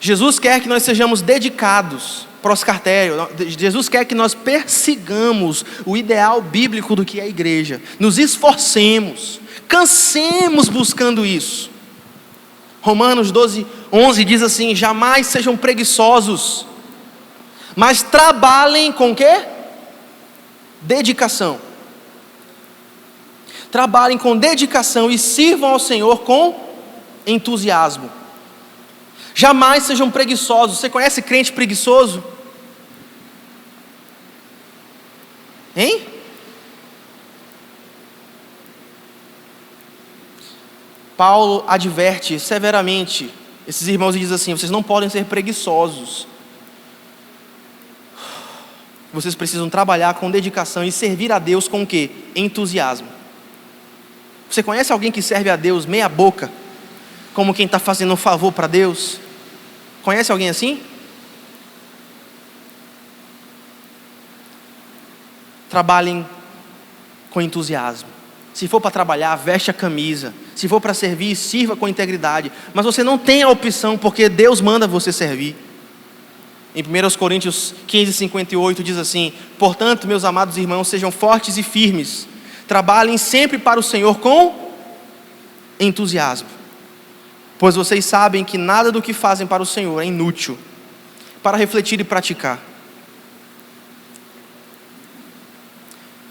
Jesus quer que nós sejamos dedicados, proscartério. Jesus quer que nós persigamos o ideal bíblico do que é a igreja. Nos esforcemos, cansemos buscando isso. Romanos 12:11 diz assim: jamais sejam preguiçosos, mas trabalhem com o quê? Dedicação. Trabalhem com dedicação e sirvam ao Senhor com entusiasmo. Jamais sejam preguiçosos. Você conhece crente preguiçoso? Hein? Paulo adverte severamente esses irmãos e diz assim: vocês não podem ser preguiçosos. Vocês precisam trabalhar com dedicação e servir a Deus com o quê? Entusiasmo. Você conhece alguém que serve a Deus meia boca? Como quem está fazendo um favor para Deus? Conhece alguém assim? Trabalhem com entusiasmo. Se for para trabalhar, veste a camisa. Se for para servir, sirva com integridade. Mas você não tem a opção, porque Deus manda você servir. Em 1 Coríntios 15:58 diz assim: portanto, meus amados irmãos, sejam fortes e firmes. Trabalhem sempre para o Senhor com entusiasmo. Pois vocês sabem que nada do que fazem para o Senhor é inútil para refletir e praticar.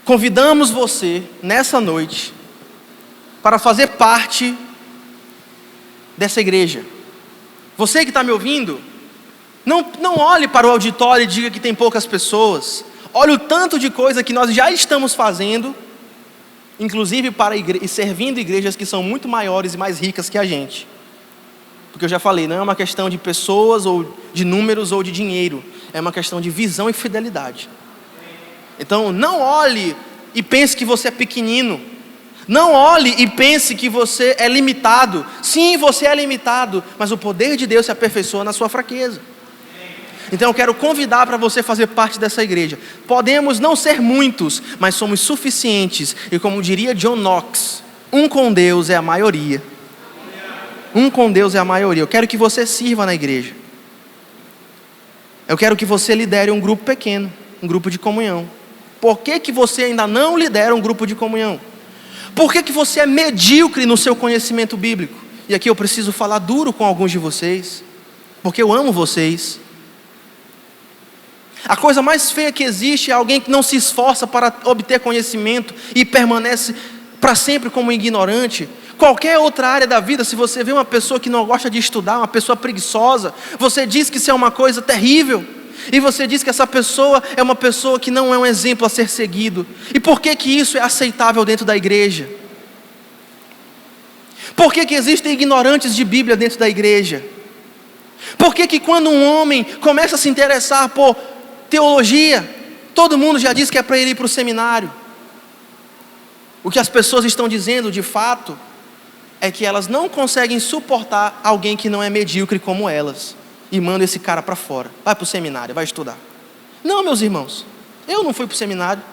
Convidamos você, nessa noite, para fazer parte dessa igreja. Você que está me ouvindo, não olhe para o auditório e diga que tem poucas pessoas. Olhe o tanto de coisa que nós já estamos fazendo, inclusive servindo igrejas que são muito maiores e mais ricas que a gente. Porque eu já falei, não é uma questão de pessoas, ou de números, ou de dinheiro. É uma questão de visão e fidelidade. Então, não olhe e pense que você é pequenino. Não olhe e pense que você é limitado. Sim, você é limitado, mas o poder de Deus se aperfeiçoa na sua fraqueza. Então eu quero convidar para você fazer parte dessa igreja. Podemos não ser muitos, mas somos suficientes. E como diria John Knox, um com Deus é a maioria. Um com Deus é a maioria. Eu quero que você sirva na igreja. Eu quero que você lidere um grupo pequeno, um grupo de comunhão. Por que você ainda não lidera um grupo de comunhão? Por que você é medíocre no seu conhecimento bíblico? E aqui eu preciso falar duro com alguns de vocês, porque eu amo vocês. A coisa mais feia que existe é alguém que não se esforça para obter conhecimento e permanece para sempre como ignorante. Qualquer outra área da vida, se você vê uma pessoa que não gosta de estudar, uma pessoa preguiçosa, você diz que isso é uma coisa terrível. E você diz que essa pessoa é uma pessoa que não é um exemplo a ser seguido. E por que que isso é aceitável dentro da igreja? Por que que existem ignorantes de Bíblia dentro da igreja? Por que que quando um homem começa a se interessar por teologia, todo mundo já diz que é para ele ir para o seminário? O que as pessoas estão dizendo de fato é que elas não conseguem suportar alguém que não é medíocre como elas. E manda esse cara para fora. Vai para o seminário, vai estudar. Não, meus irmãos, eu não fui para o seminário.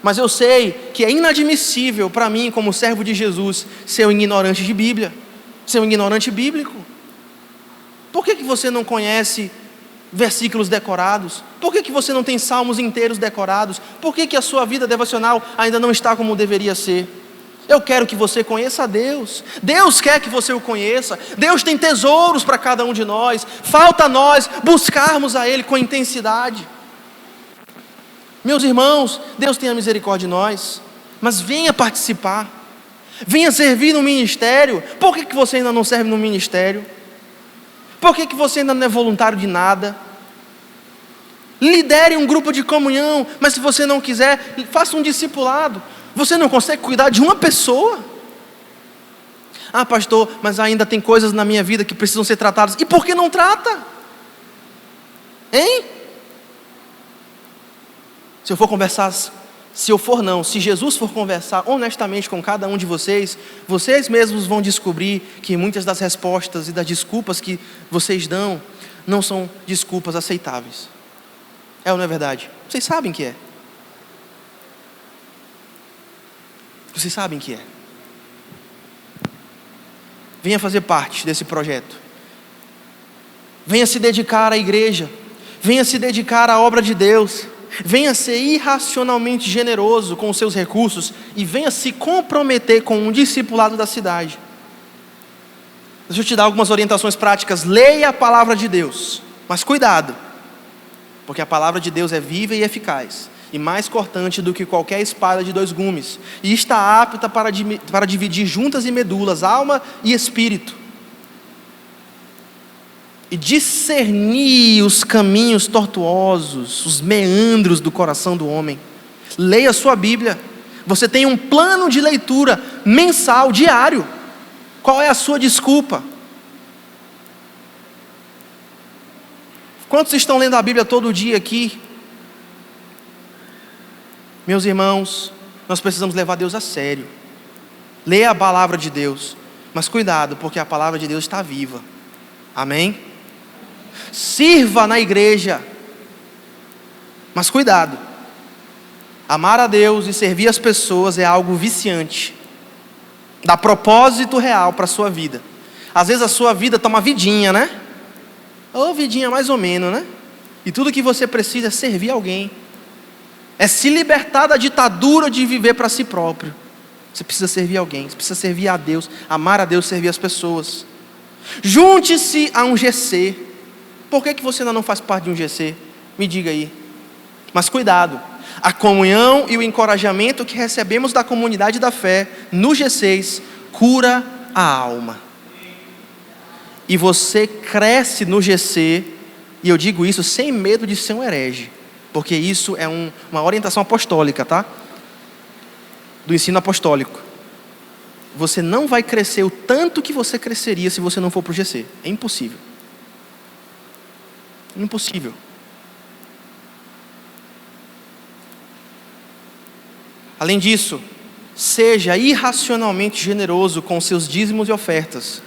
Mas eu sei que é inadmissível para mim, como servo de Jesus, ser um ignorante de Bíblia, ser um ignorante bíblico. Por que que você não conhece versículos decorados? Por que que você não tem salmos inteiros decorados? Por que que a sua vida devocional ainda não está como deveria ser? Eu quero que você conheça a Deus. Deus quer que você o conheça. Deus tem tesouros para cada um de nós. Falta a nós buscarmos a Ele com intensidade. Meus irmãos, Deus tenha misericórdia de nós, mas venha participar, venha servir no ministério. Por que que você ainda não serve no ministério? Por que que você ainda não é voluntário de nada? Lidere um grupo de comunhão, mas se você não quiser, faça um discipulado. Você não consegue cuidar de uma pessoa? Ah, pastor, mas ainda tem coisas na minha vida que precisam ser tratadas. E por que não trata? Hein? Se Jesus for conversar honestamente com cada um de vocês, vocês mesmos vão descobrir que muitas das respostas e das desculpas que vocês dão não são desculpas aceitáveis. É ou não é verdade? Vocês sabem que é. Vocês sabem que é. Venha fazer parte desse projeto. Venha se dedicar à igreja. Venha se dedicar à obra de Deus. Venha ser irracionalmente generoso com os seus recursos e venha se comprometer com um discipulado da cidade. Deixa eu te dar algumas orientações práticas. Leia a palavra de Deus, mas cuidado, porque a palavra de Deus é viva e eficaz, e mais cortante do que qualquer espada de 2 gumes, e está apta para dividir juntas e medulas, alma e espírito, e discernir os caminhos tortuosos, os meandros do coração do homem. Leia a sua Bíblia. Você tem um plano de leitura mensal, diário. Qual é a sua desculpa? Quantos estão lendo a Bíblia todo dia aqui? Meus irmãos, nós precisamos levar Deus a sério. Leia a palavra de Deus, mas cuidado, porque a palavra de Deus está viva. Amém? Sirva na igreja, mas cuidado. Amar a Deus e servir as pessoas é algo viciante. Dá propósito real para a sua vida. Às vezes a sua vida está uma vidinha, né? Ou vidinha mais ou menos, né? E tudo que você precisa é servir alguém. É se libertar da ditadura de viver para si próprio. Você precisa servir alguém, você precisa servir a Deus, amar a Deus, servir as pessoas. Junte-se a um GC. Por que você ainda não faz parte de um GC? Me diga aí. Mas cuidado, a comunhão e o encorajamento que recebemos da comunidade da fé no G6 cura a alma. E você cresce no GC, e eu digo isso sem medo de ser um herege, porque isso é uma orientação apostólica, tá? Do ensino apostólico. Você não vai crescer o tanto que você cresceria se você não for para o GC. É impossível. Impossível. Além disso, seja irracionalmente generoso com seus dízimos e ofertas.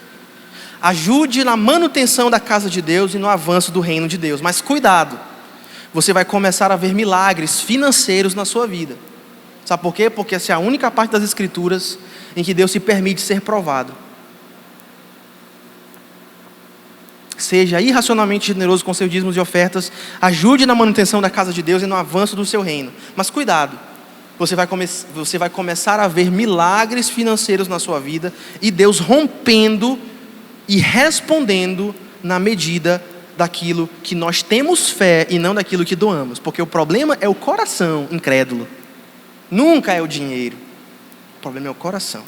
Ajude na manutenção da casa de Deus e no avanço do reino de Deus. Mas cuidado, você vai começar a ver milagres financeiros na sua vida. Sabe por quê? Porque essa é a única parte das Escrituras em que Deus se permite ser provado. Seja irracionalmente generoso com seus dízimos e ofertas. Ajude na manutenção da casa de Deus e no avanço do seu reino. Mas cuidado, você vai começar a ver milagres financeiros na sua vida e Deus rompendo e respondendo na medida daquilo que nós temos fé e não daquilo que doamos. Porque o problema é o coração incrédulo. Nunca é o dinheiro. O problema é o coração.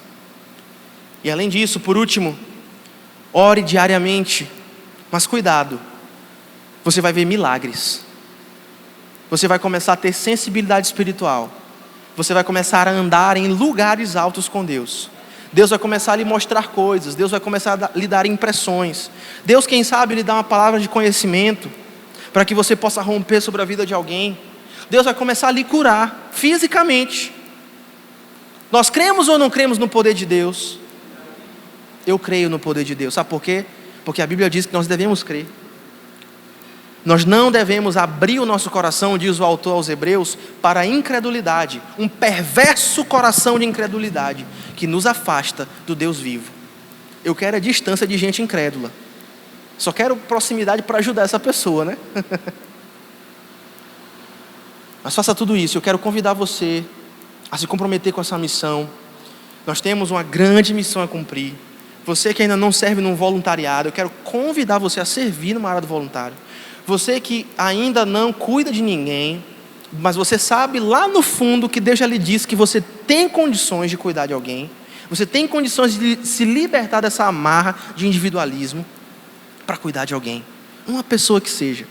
E além disso, por último, ore diariamente. Mas cuidado, você vai ver milagres. Você vai começar a ter sensibilidade espiritual. Você vai começar a andar em lugares altos com Deus. Deus vai começar a lhe mostrar coisas. Deus vai começar a lhe dar impressões. Deus, quem sabe, lhe dá uma palavra de conhecimento, para que você possa romper sobre a vida de alguém. Deus vai começar a lhe curar fisicamente. Nós cremos ou não cremos no poder de Deus? Eu creio no poder de Deus. Sabe por quê? Porque a Bíblia diz que nós devemos crer. Nós não devemos abrir o nosso coração, diz o autor aos Hebreus, para a incredulidade. Um perverso coração de incredulidade que nos afasta do Deus vivo. Eu quero a distância de gente incrédula. Só quero proximidade para ajudar essa pessoa, né? Mas faça tudo isso. Eu quero convidar você a se comprometer com essa missão. Nós temos uma grande missão a cumprir. Você que ainda não serve num voluntariado, eu quero convidar você a servir numa área do voluntário. Você que ainda não cuida de ninguém, mas você sabe lá no fundo que Deus já lhe disse que você tem condições de cuidar de alguém. Você tem condições de se libertar dessa amarra de individualismo para cuidar de alguém. Uma pessoa que seja.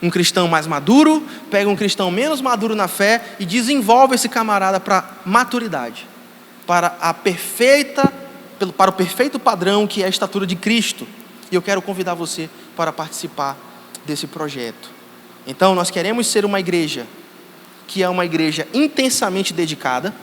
Um cristão mais maduro, pega um cristão menos maduro na fé e desenvolve esse camarada para maturidade. Para o perfeito padrão que é a estatura de Cristo. E eu quero convidar você para participar desse projeto. Então nós queremos ser uma igreja que é uma igreja intensamente dedicada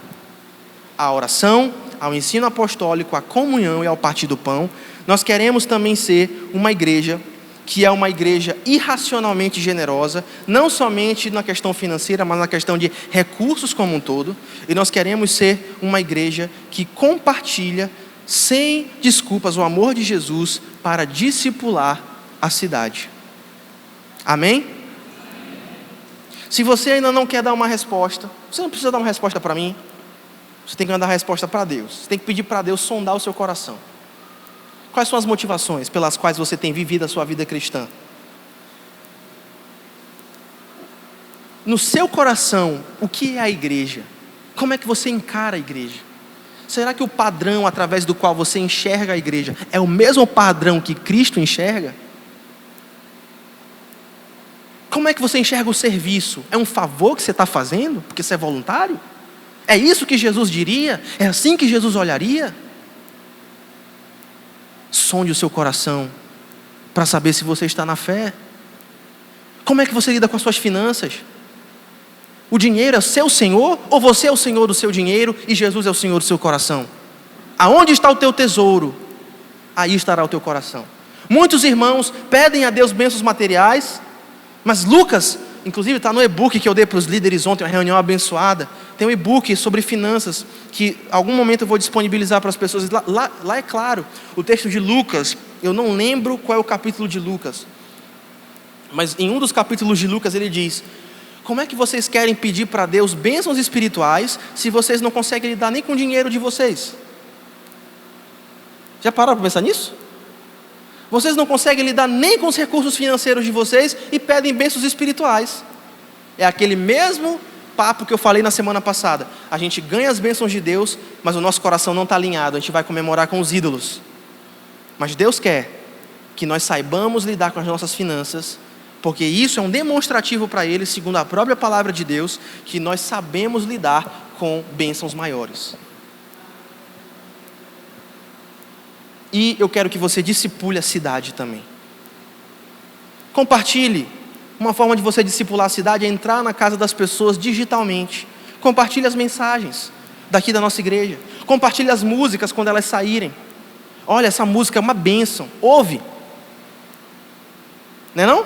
à oração, ao ensino apostólico, à comunhão e ao partir do pão. Nós queremos também ser uma igreja que é uma igreja irracionalmente generosa, não somente na questão financeira, mas na questão de recursos como um todo. E nós queremos ser uma igreja que compartilha sem desculpas o amor de Jesus para discipular a cidade. Amém? Se você ainda não quer dar uma resposta, você não precisa dar uma resposta para mim. Você tem que dar uma resposta para Deus. Você tem que pedir para Deus sondar o seu coração. Quais são as motivações pelas quais você tem vivido a sua vida cristã? No seu coração, o que é a igreja? Como é que você encara a igreja? Será que o padrão através do qual você enxerga a igreja é o mesmo padrão que Cristo enxerga? Como é que você enxerga o serviço? É um favor que você está fazendo, porque você é voluntário? É isso que Jesus diria? É assim que Jesus olharia? Sonde o seu coração para saber se você está na fé. Como é que você lida com as suas finanças? O dinheiro é seu senhor ou você é o senhor do seu dinheiro e Jesus é o senhor do seu coração? Aonde está o teu tesouro? Aí estará o teu coração. Muitos irmãos pedem a Deus bênçãos materiais, mas Lucas, inclusive está no e-book que eu dei para os líderes ontem, uma reunião abençoada. Tem um e-book sobre finanças que em algum momento eu vou disponibilizar para as pessoas. Lá é claro, o texto de Lucas, eu não lembro qual é o capítulo de Lucas, mas em um dos capítulos de Lucas ele diz: como é que vocês querem pedir para Deus bênçãos espirituais se vocês não conseguem lidar nem com o dinheiro de vocês? Já pararam para pensar nisso? Vocês não conseguem lidar nem com os recursos financeiros de vocês e pedem bênçãos espirituais. É aquele mesmo papo que eu falei na semana passada. A gente ganha as bênçãos de Deus, mas o nosso coração não está alinhado. A gente vai comemorar com os ídolos. Mas Deus quer que nós saibamos lidar com as nossas finanças, porque isso é um demonstrativo para Ele, segundo a própria palavra de Deus, que nós sabemos lidar com bênçãos maiores. E eu quero que você discipule a cidade também. Compartilhe. Uma forma de você discipular a cidade é entrar na casa das pessoas digitalmente. Compartilhe as mensagens daqui da nossa igreja. Compartilhe as músicas quando elas saírem. Olha, essa música é uma bênção. Ouve. Não é não?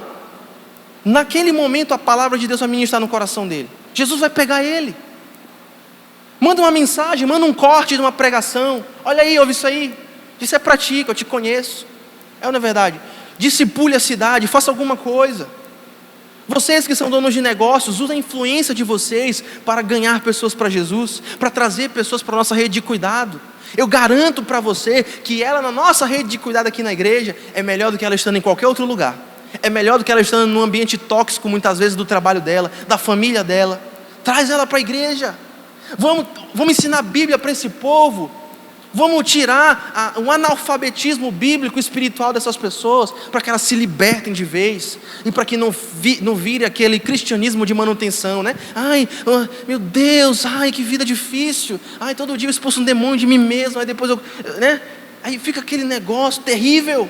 Naquele momento a palavra de Deus vai ministrar no coração dele. Jesus vai pegar ele. Manda uma mensagem, manda um corte de uma pregação. Olha aí, ouve isso aí. Isso é para ti, que eu te conheço. É ou não é verdade? Discipule a cidade, faça alguma coisa. Vocês que são donos de negócios, usem a influência de vocês para ganhar pessoas para Jesus, para trazer pessoas para a nossa rede de cuidado. Eu garanto para você que ela na nossa rede de cuidado aqui na igreja é melhor do que ela estando em qualquer outro lugar. É melhor do que ela estando num ambiente tóxico muitas vezes do trabalho dela, da família dela. Traz ela para a igreja. Vamos ensinar a Bíblia para esse povo. Vamos tirar o analfabetismo bíblico espiritual dessas pessoas, para que elas se libertem de vez, e para que não vire aquele cristianismo de manutenção, né? Ai, meu Deus, ai, que vida difícil, ai, todo dia eu expulso um demônio de mim mesmo, aí depois né? Aí fica aquele negócio terrível.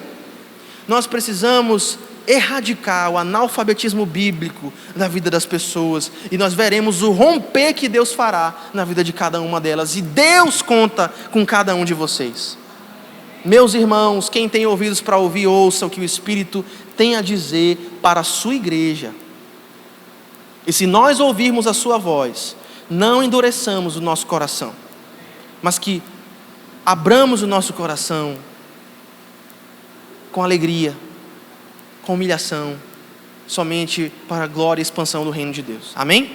Nós precisamos erradicar o analfabetismo bíblico da vida das pessoas, e nós veremos o romper que Deus fará na vida de cada uma delas, e Deus conta com cada um de vocês. Meus irmãos, quem tem ouvidos para ouvir, ouça o que o Espírito tem a dizer para a sua igreja. E se nós ouvirmos a sua voz, não endureçamos o nosso coração, mas que abramos o nosso coração com alegria, com humilhação, somente para a glória e expansão do reino de Deus. Amém?